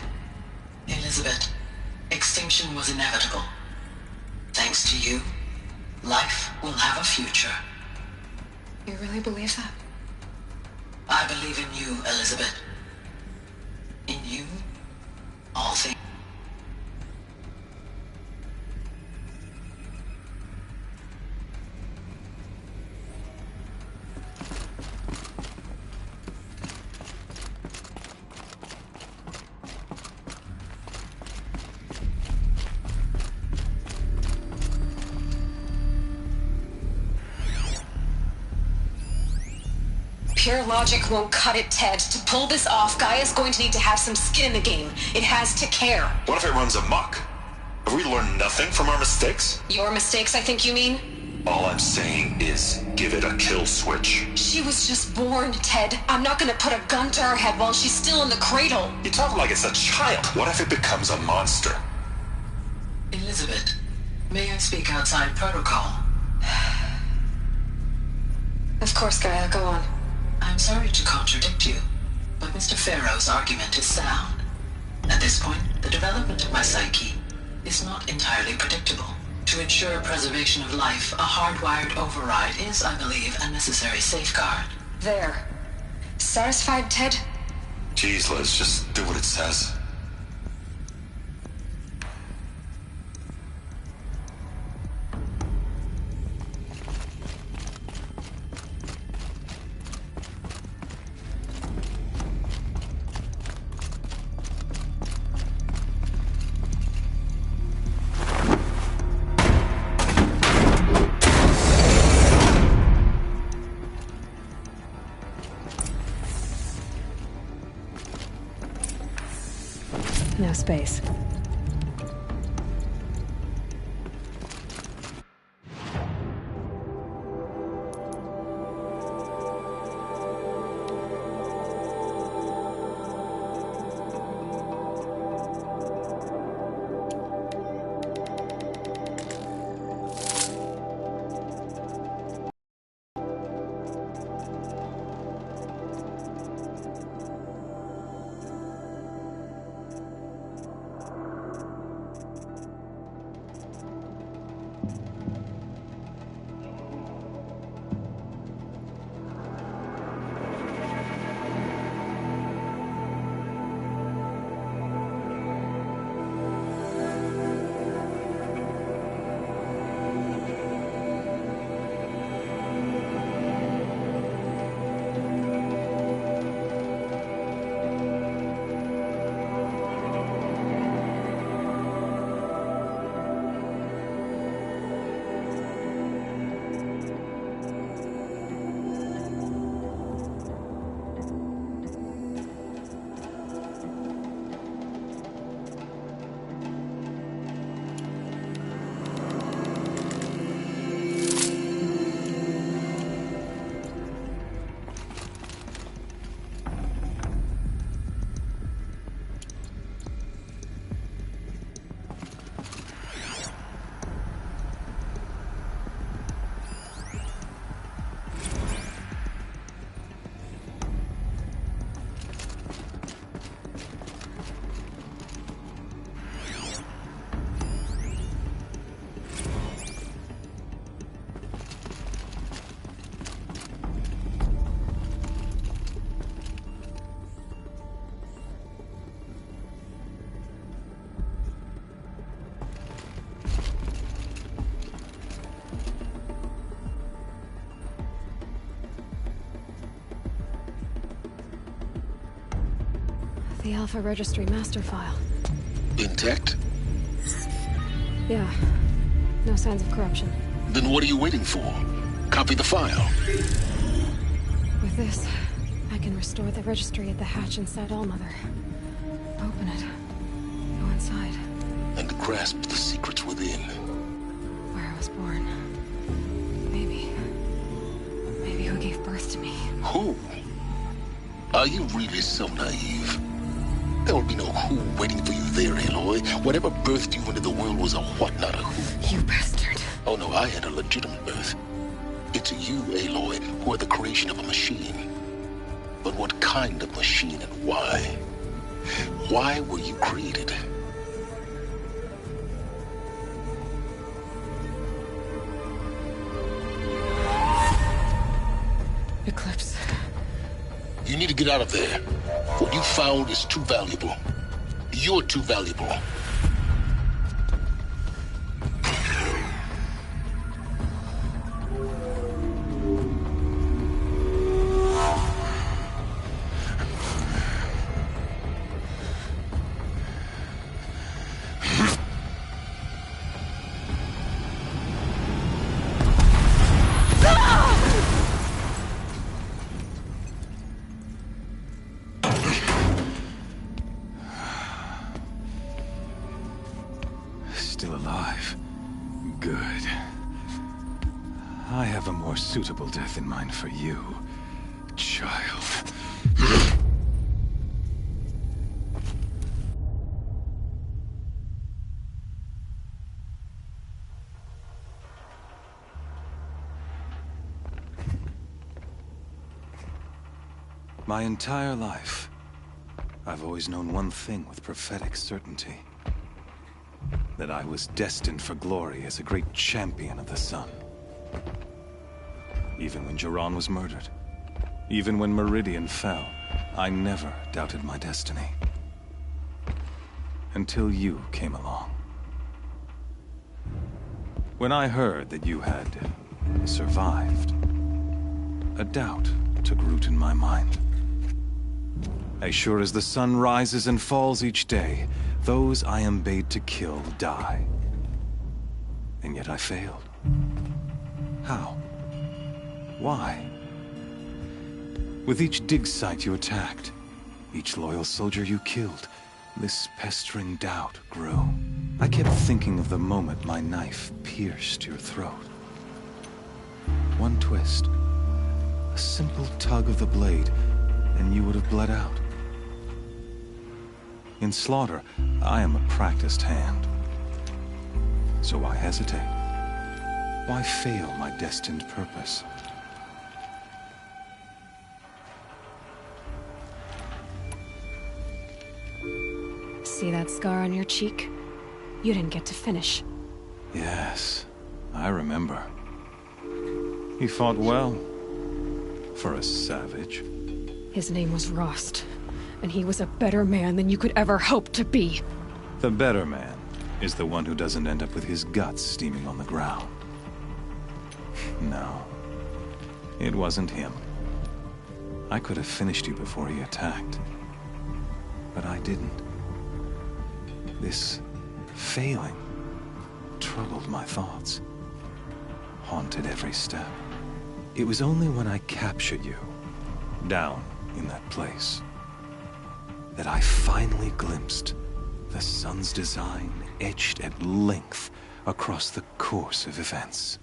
Elizabeth, extinction was inevitable. Thanks to you, life will have a future. You really believe that? I believe in you, Elizabeth. In you, all things. Pure logic won't cut it, Ted. To pull this off, Gaia's going to need to have some skin in the game. It has to care. What if it runs amok? Have we learned nothing from our mistakes? Your mistakes, I think you mean? All I'm saying is, give it a kill switch. She was just born, Ted. I'm not gonna put a gun to her head while she's still in the cradle. You talk like it's a child. What if it becomes a monster? Elizabeth, may I speak outside protocol? Of course, Gaia, go on. I'm sorry to contradict you, but Mr. Farrow's argument is sound. At this point, the development of my psyche is not entirely predictable. To ensure preservation of life, a hardwired override is, I believe, a necessary safeguard. There. Satisfied, Ted? Jeez, Liz, just do what it says. No space. The Alpha Registry master file. Intact? Yeah. No signs of corruption. Then what are you waiting for? Copy the file. With this, I can restore the registry at the hatch inside Allmother. Open it. Go inside. And grasp the secrets within. Where I was born. Maybe who gave birth to me. Who? Are you really so naive? There will be no who waiting for you there, Aloy. Whatever birthed you into the world was a what, not a who. You bastard. Oh no, I had a legitimate birth. It's you, Aloy, who are the creation of a machine. But what kind of machine and why? Why were you created? Eclipse. You need to get out of there. What you found is too valuable. You're too valuable. I have a more suitable death in mind for you, child. My entire life, I've always known one thing with prophetic certainty. That I was destined for glory as a great champion of the sun. Even when Jiran was murdered, even when Meridian fell, I never doubted my destiny. Until you came along. When I heard that you had survived, a doubt took root in my mind. As sure as the sun rises and falls each day, those I am bade to kill die. And yet I failed. How? Why? With each dig site you attacked, each loyal soldier you killed, this pestering doubt grew. I kept thinking of the moment my knife pierced your throat. One twist, a simple tug of the blade, and you would have bled out. In slaughter, I am a practiced hand. So why hesitate? Why fail my destined purpose? See that scar on your cheek? You didn't get to finish. Yes, I remember. He fought well. For a savage. His name was Rost, and he was a better man than you could ever hope to be. The better man is the one who doesn't end up with his guts steaming on the ground. No, it wasn't him. I could have finished you before he attacked. But I didn't. This failing troubled my thoughts, haunted every step. It was only when I captured you, down in that place, that I finally glimpsed the sun's design etched at length across the course of events.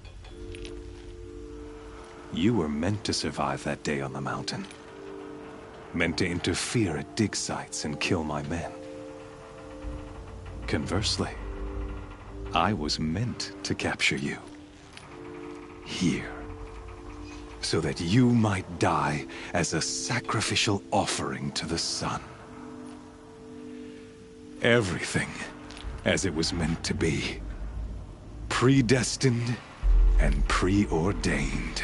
You were meant to survive that day on the mountain. Meant to interfere at dig sites and kill my men. Conversely, I was meant to capture you. Here. So that you might die as a sacrificial offering to the sun. Everything as it was meant to be. Predestined and preordained.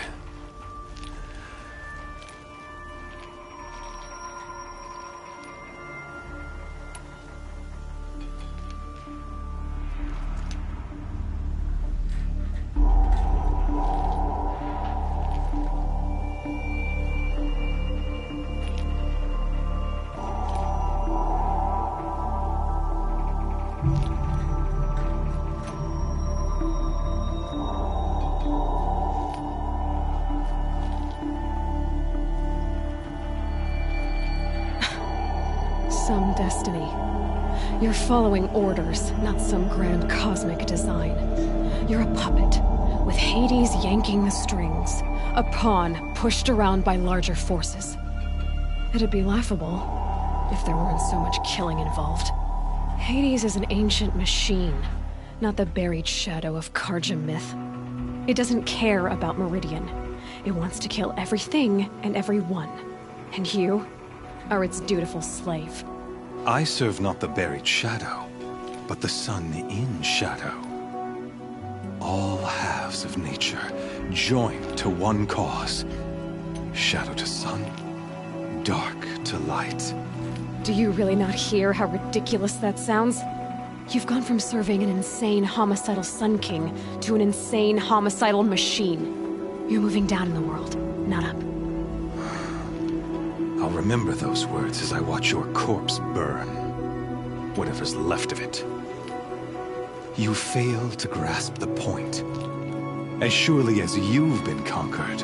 Some destiny. You're following orders, not some grand cosmic design. You're a puppet, with Hades yanking the strings. A pawn pushed around by larger forces. It'd be laughable if there weren't so much killing involved. Hades is an ancient machine, not the buried shadow of Karja myth. It doesn't care about Meridian. It wants to kill everything and everyone. And you are its dutiful slave. I serve not the buried shadow, but the sun in shadow. All halves of nature joined to one cause. Shadow to sun, dark to light. Do you really not hear how ridiculous that sounds? You've gone from serving an insane homicidal Sun King to an insane homicidal machine. You're moving down in the world, not up. I'll remember those words as I watch your corpse burn. Whatever's left of it. You fail to grasp the point. As surely as you've been conquered,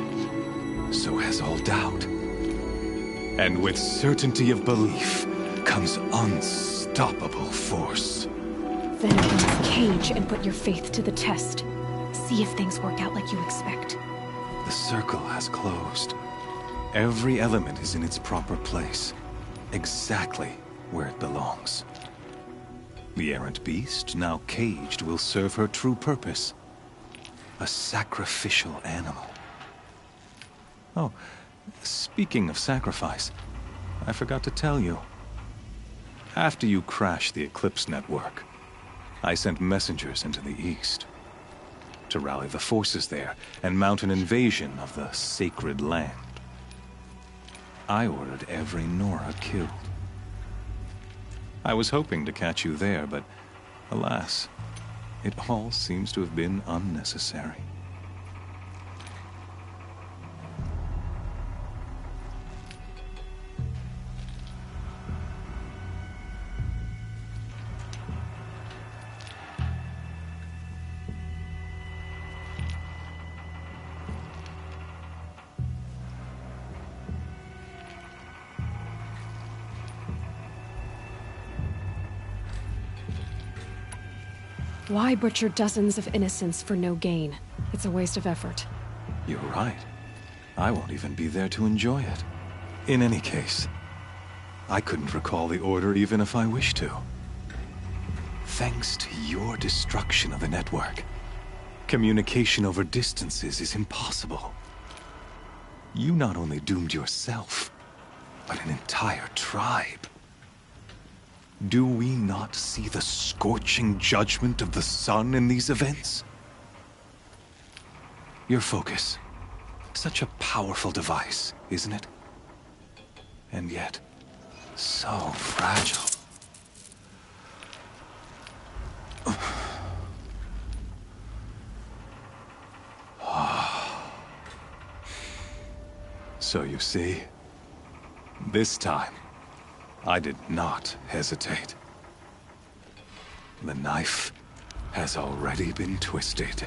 so has all doubt. And with certainty of belief comes unstoppable force. Then open this cage and put your faith to the test. See if things work out like you expect. The circle has closed. Every element is in its proper place, exactly where it belongs. The errant beast, now caged, will serve her true purpose. A sacrificial animal. Oh, speaking of sacrifice, I forgot to tell you. After you crashed the Eclipse network, I sent messengers into the east to rally the forces there and mount an invasion of the sacred land. I ordered every Nora killed. I was hoping to catch you there, but alas, it all seems to have been unnecessary. Why butcher dozens of innocents for no gain? It's a waste of effort. You're right. I won't even be there to enjoy it. In any case, I couldn't recall the order even if I wished to. Thanks to your destruction of the network, communication over distances is impossible. You not only doomed yourself, but an entire tribe. Do we not see the scorching judgment of the sun in these events? Your focus. Such a powerful device, isn't it? And yet, so fragile. So you see, this time, I did not hesitate. The knife has already been twisted.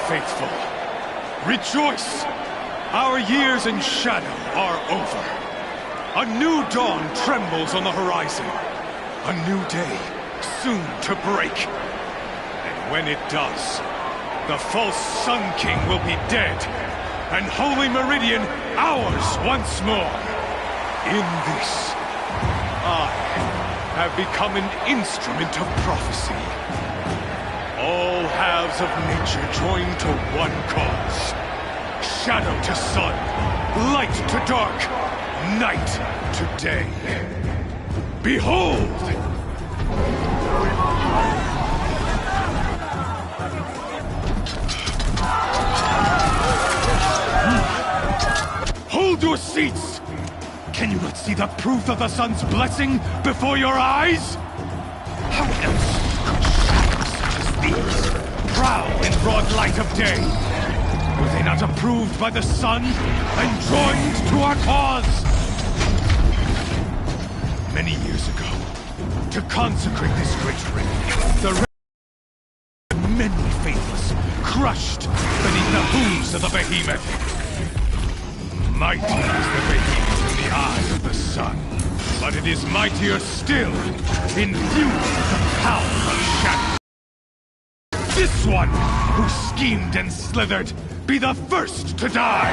Faithful, rejoice! Our years in shadow are over. A new dawn trembles on the horizon. A new day soon to break. And when it does, the false Sun King will be dead, and Holy Meridian ours once more. In this, I have become an instrument of prophecy. All halves of nature join to one cause. Shadow to sun, light to dark, night to day. Behold! Hold your seats! Can you not see the proof of the sun's blessing before your eyes? How else prowl in broad light of day? Were they not approved by the sun and joined to our cause? Many years ago, to consecrate this great ring, the many faithless crushed beneath the hooves of the behemoth. Mighty is the behemoth in the eyes of the sun, but it is mightier still, infused with the power of shadow. This one, who schemed and slithered, be the first to die!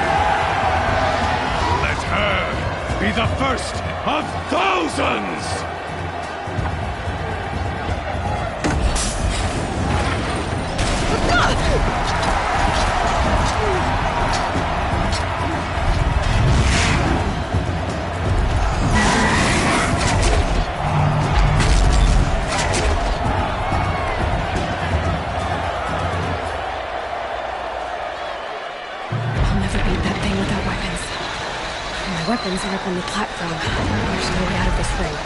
Let her be the first of thousands! Weapons are up on the platform. There's no way out of this thing.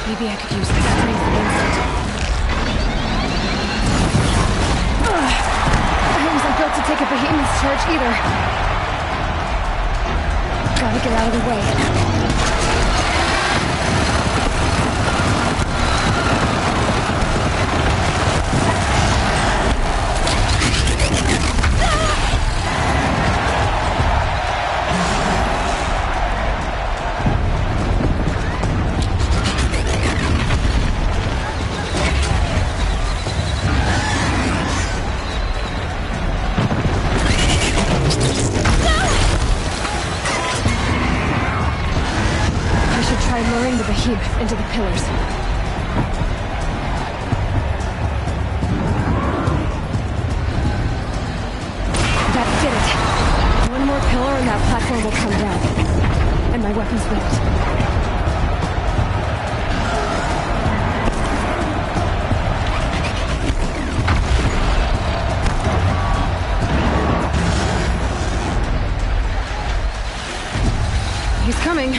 Maybe I could use the strength against it. I wasn't built to take a behemoth's charge either. Got Gotta get out of the way. Into the pillars. That did it. One more pillar and that platform will come down. And my weapons with it. He's coming.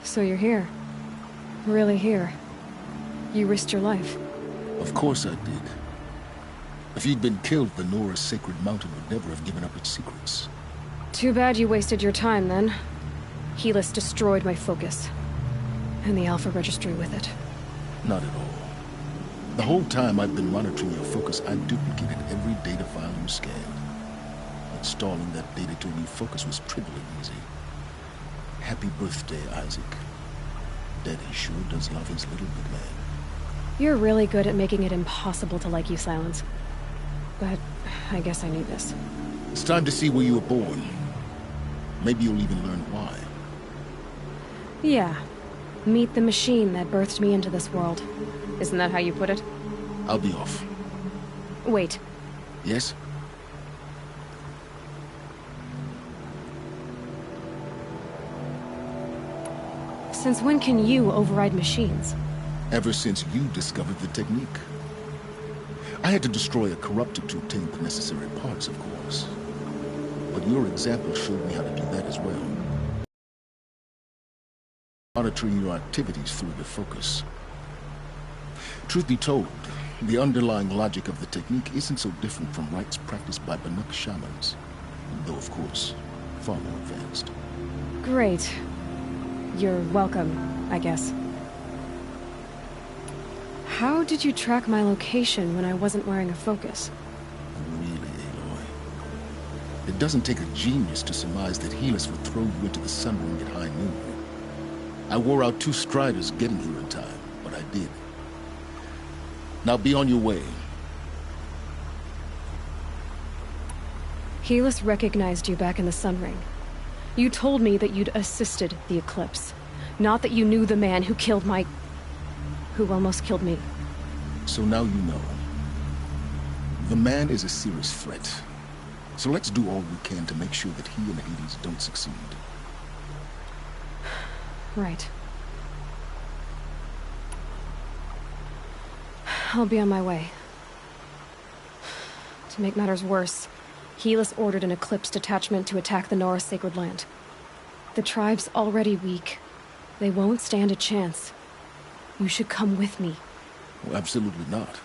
So you're here. Really here. You risked your life. Of course I did. If you'd been killed, the Nora's sacred mountain would never have given up its secrets. Too bad you wasted your time, then. Helis destroyed my focus. And the Alpha Registry with it. Not at all. The whole time I've been monitoring your focus, I've duplicated every data file you scanned. Installing that data to a new focus was trivially easy. Happy birthday, Isaac. Daddy sure does love his little big man. You're really good at making it impossible to like you, Silence. But I guess I need this. It's time to see where you were born. Maybe you'll even learn why. Yeah. Meet the machine that birthed me into this world. Isn't that how you put it? I'll be off. Wait. Yes? Since when can you override machines? Ever since you discovered the technique. I had to destroy a corruptor to obtain the necessary parts, of course. But your example showed me how to do that as well. Monitoring your activities through your focus. Truth be told, the underlying logic of the technique isn't so different from rites practiced by Banuk shamans, though of course, far more advanced. Great. You're welcome, I guess. How did you track my location when I wasn't wearing a focus? Really, Aloy. It doesn't take a genius to surmise that Helis would throw you into the sun ring at high noon. I wore out 2 striders getting here in time, but I did. Now be on your way. Helis recognized you back in the Sun Ring. You told me that you'd assisted the Eclipse. Not that you knew the man who killed who almost killed me. So now you know. The man is a serious threat. So let's do all we can to make sure that he and Hades don't succeed. Right. I'll be on my way. To make matters worse, Helis ordered an Eclipse detachment to attack the Nora Sacred Land. The tribe's already weak. They won't stand a chance. You should come with me. Well, absolutely not.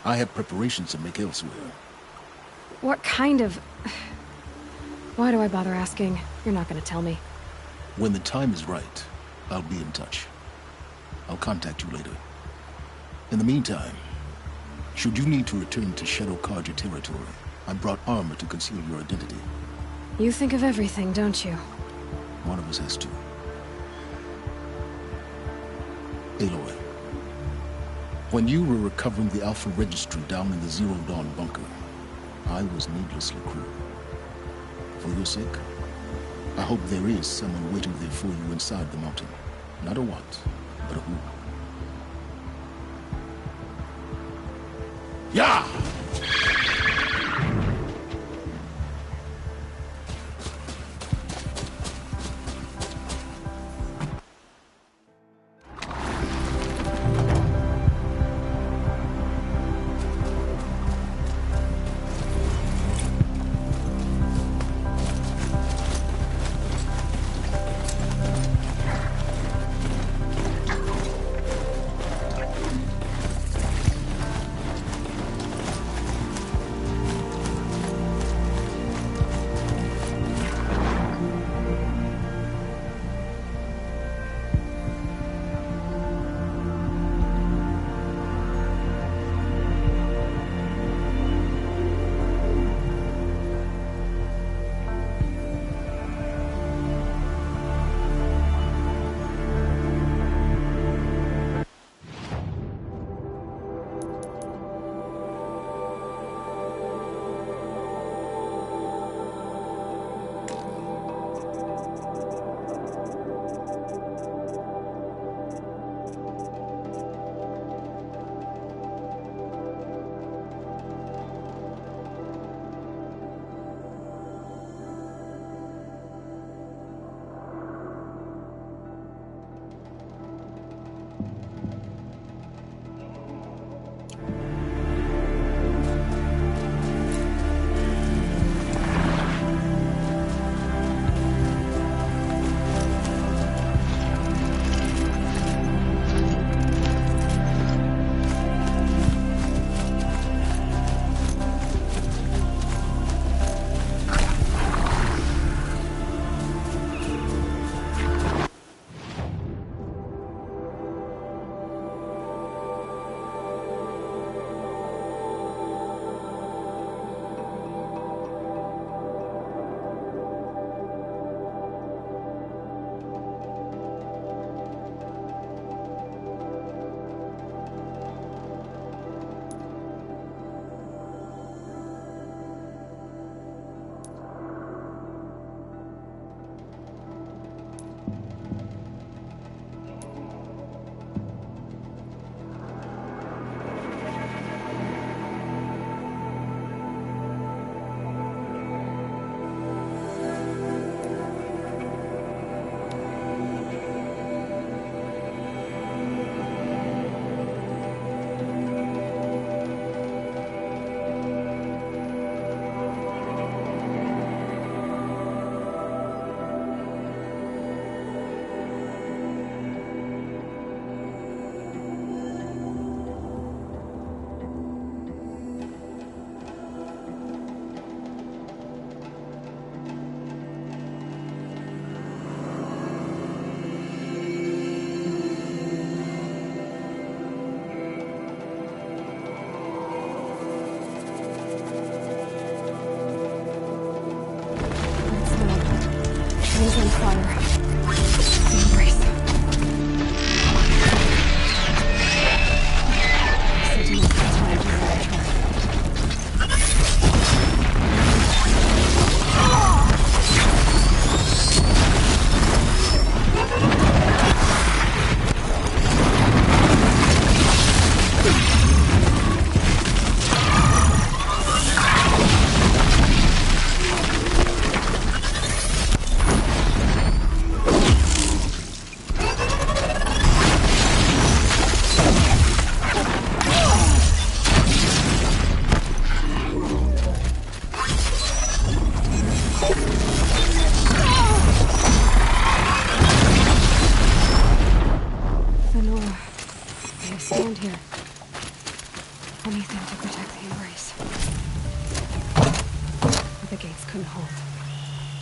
I have preparations to make elsewhere. What kind of... Why do I bother asking? You're not gonna tell me. When the time is right, I'll be in touch. I'll contact you later. In the meantime, should you need to return to Shadow Karja territory, I brought armor to conceal your identity. You think of everything, don't you? One of us has to. Aloy, when you were recovering the Alpha Registry down in the Zero Dawn bunker, I was needlessly cruel. For your sake, I hope there is someone waiting there for you inside the mountain. Not a what, but a who. Yeah!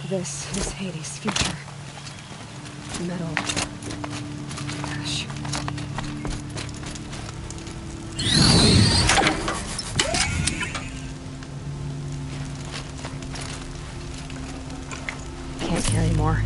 This is Hades' future. Metal. Ash. Can't carry more.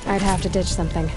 I'd have to ditch something.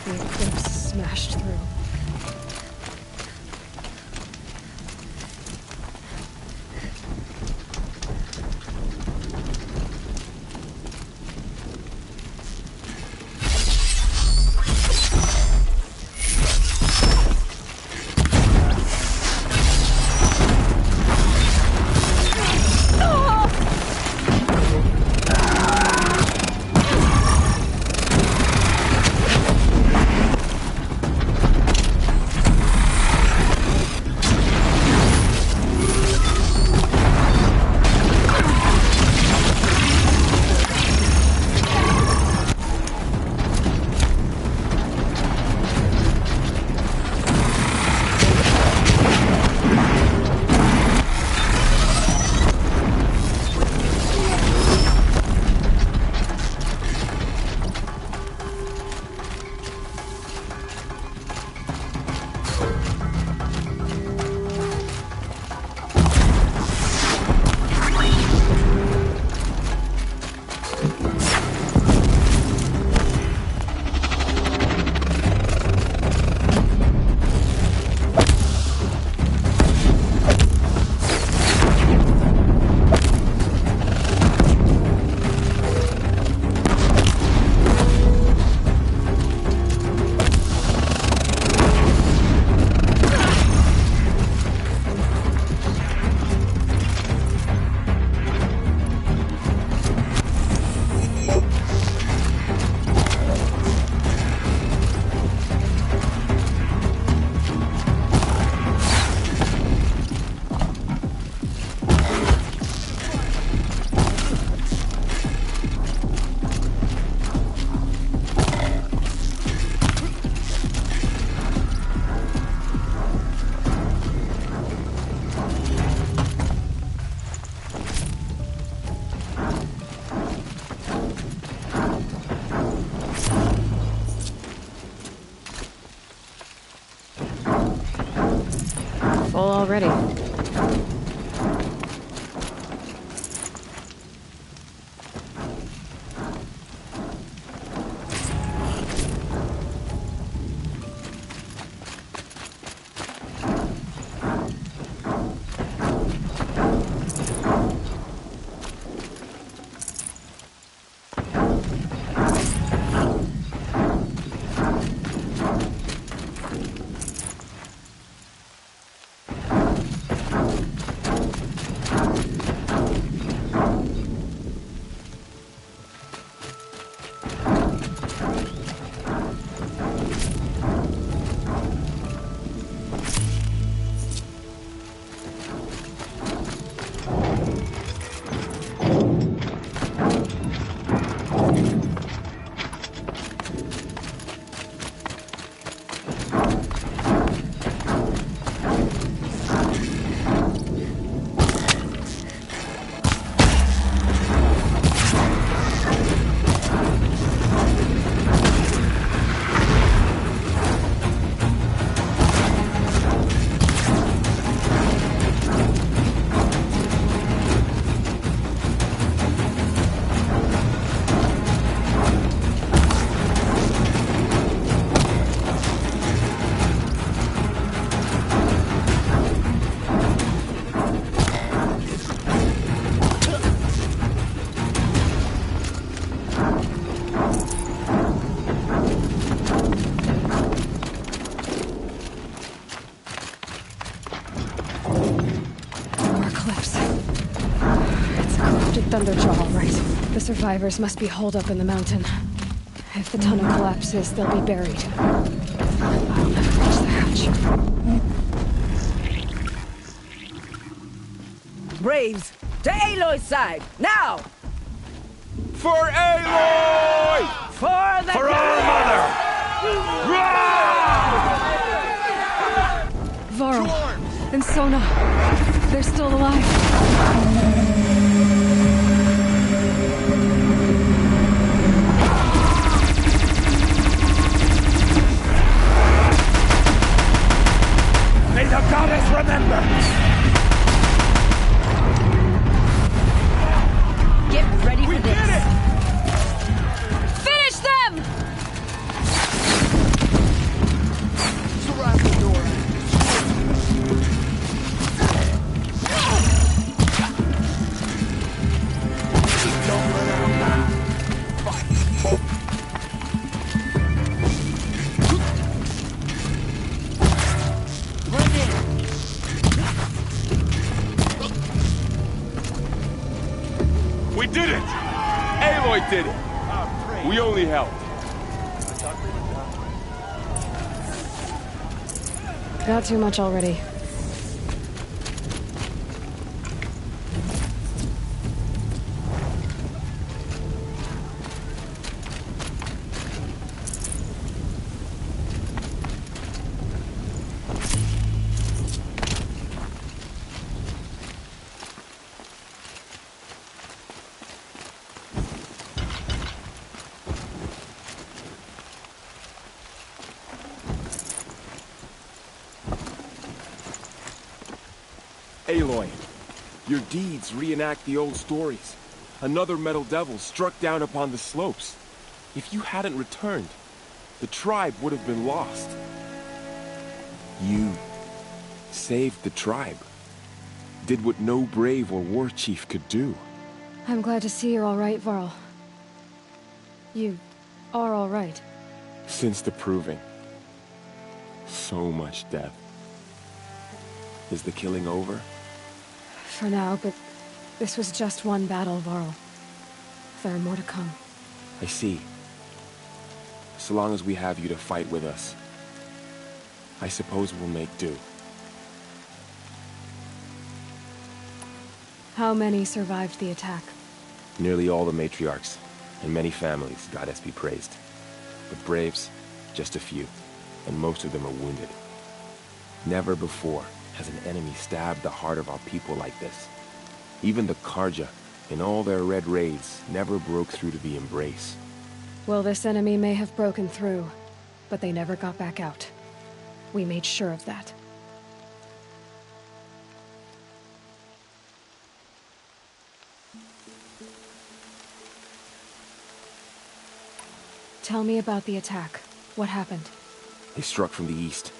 The eclipse smashed through. Full already. Thunderjaw, all right. The survivors must be holed up in the mountain. If the tunnel collapses, they'll be buried. I'll never reach the hatch. Braves, to Aloy's side, now! For Aloy! For the For our mother! Varl and Sona, they're still alive. May the goddess remember! Get ready for this. We did it! Finish them! Aloy did it! Aloy did it! We only helped. Got too much already. Aloy, your deeds reenact the old stories. Another metal devil struck down upon the slopes. If you hadn't returned, the tribe would have been lost. You saved the tribe. Did what no brave or war chief could do. I'm glad to see you're all right, Varl. You are all right. Since the proving. So much death. Is the killing over? For now, but this was just one battle, Varl. There are more to come. I see. So long as we have you to fight with us, I suppose we'll make do. How many survived the attack? Nearly all the matriarchs, and many families, goddess be praised. But braves, just a few, and most of them are wounded. Never before has an enemy stabbed the heart of our people like this. Even the Karja, in all their red raids, never broke through to the embrace. Well, this enemy may have broken through, but they never got back out. We made sure of that. Tell me about the attack. What happened? They struck from the east.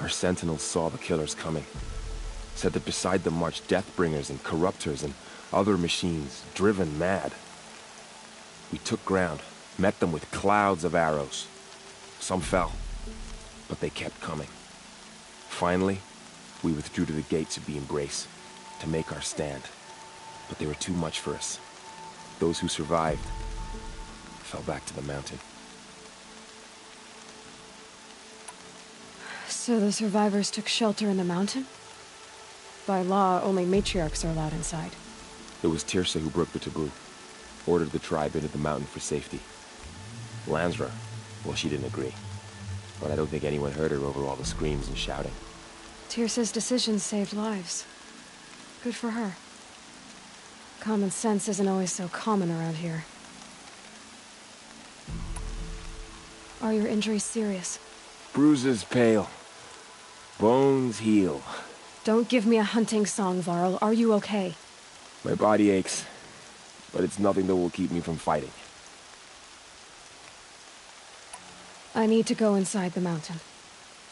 Our sentinels saw the killers coming. Said that beside them marched Deathbringers and Corruptors and other machines, driven mad. We took ground, met them with clouds of arrows. Some fell, but they kept coming. Finally, we withdrew to the gates of the Embrace, to make our stand. But they were too much for us. Those who survived fell back to the mountain. So the survivors took shelter in the mountain? By law, only matriarchs are allowed inside. It was Tirsa who broke the taboo. Ordered the tribe into the mountain for safety. Lansra, well, she didn't agree. But I don't think anyone heard her over all the screams and shouting. Tirsa's decision saved lives. Good for her. Common sense isn't always so common around here. Are your injuries serious? Bruises pale. Bones heal. Don't give me a hunting song, Varl. Are you okay? My body aches, but it's nothing that will keep me from fighting. I need to go inside the mountain.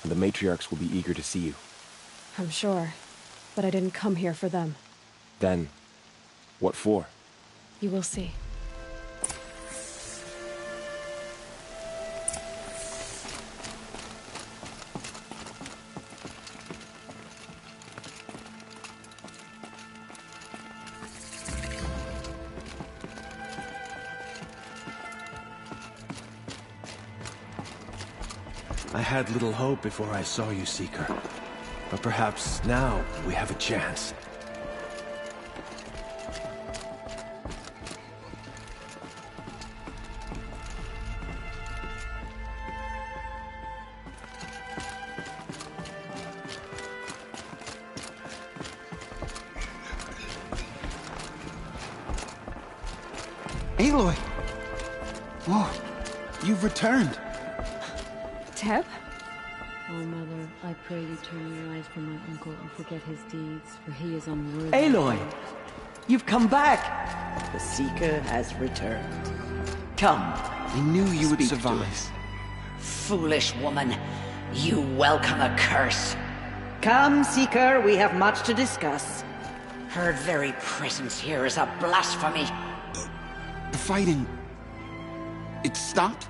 The matriarchs will be eager to see you. I'm sure, but I didn't come here for them. Then, what for? You will see. I had little hope before I saw you, Seeker. But perhaps now we have a chance. Aloy! Oh, you've returned. Teb? Oh, Mother, I pray you turn your eyes from my uncle and forget his deeds, for he is unworthy. Aloy! You've come back! The Seeker has returned. Come. I knew you would survive. Foolish woman. You welcome a curse. Come, Seeker, we have much to discuss. Her very presence here is a blasphemy. The fighting... it stopped?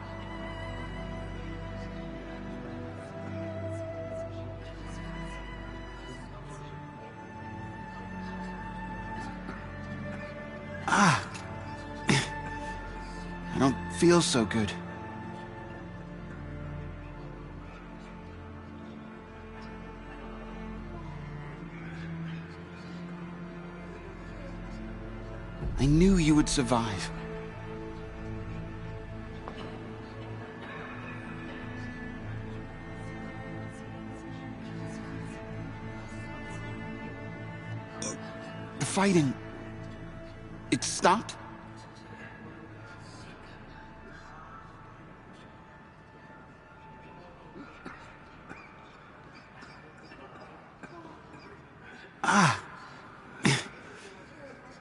I don't feel so good. I knew you would survive. The fighting... it stopped? Ah.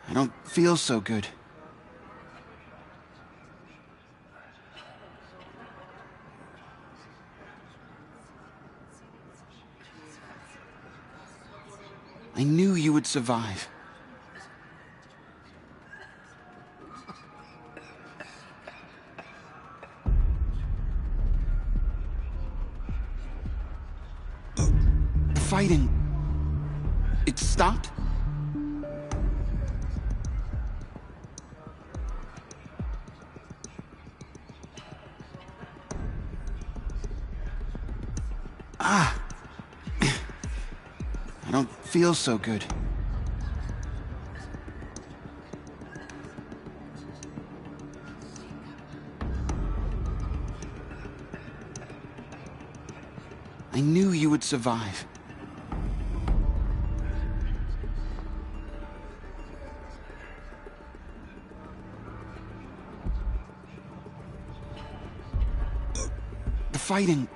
I don't feel so good. I knew you would survive. The fighting... it stopped? Ah. I don't feel so good. I knew you would survive. The fighting...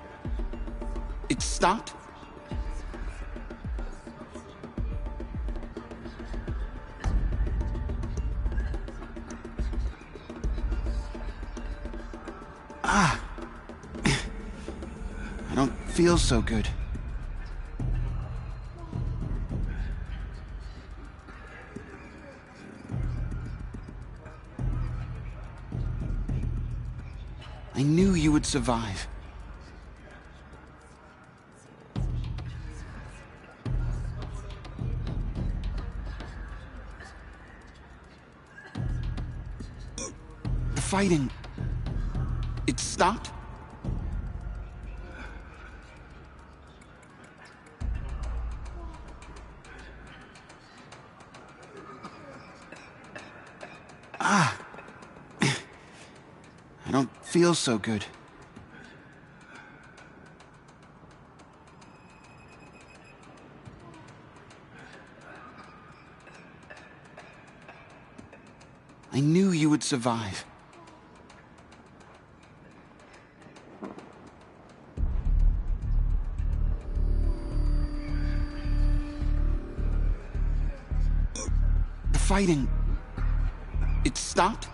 it stopped? Ah. I don't feel so good. I knew you would survive. The fighting... it stopped? Ah. I don't feel so good. I knew you would survive. The fighting... it stopped?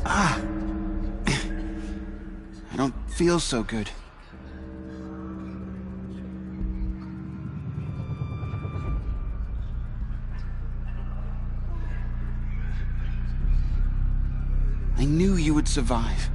Ah. I don't feel so good. I knew you would survive.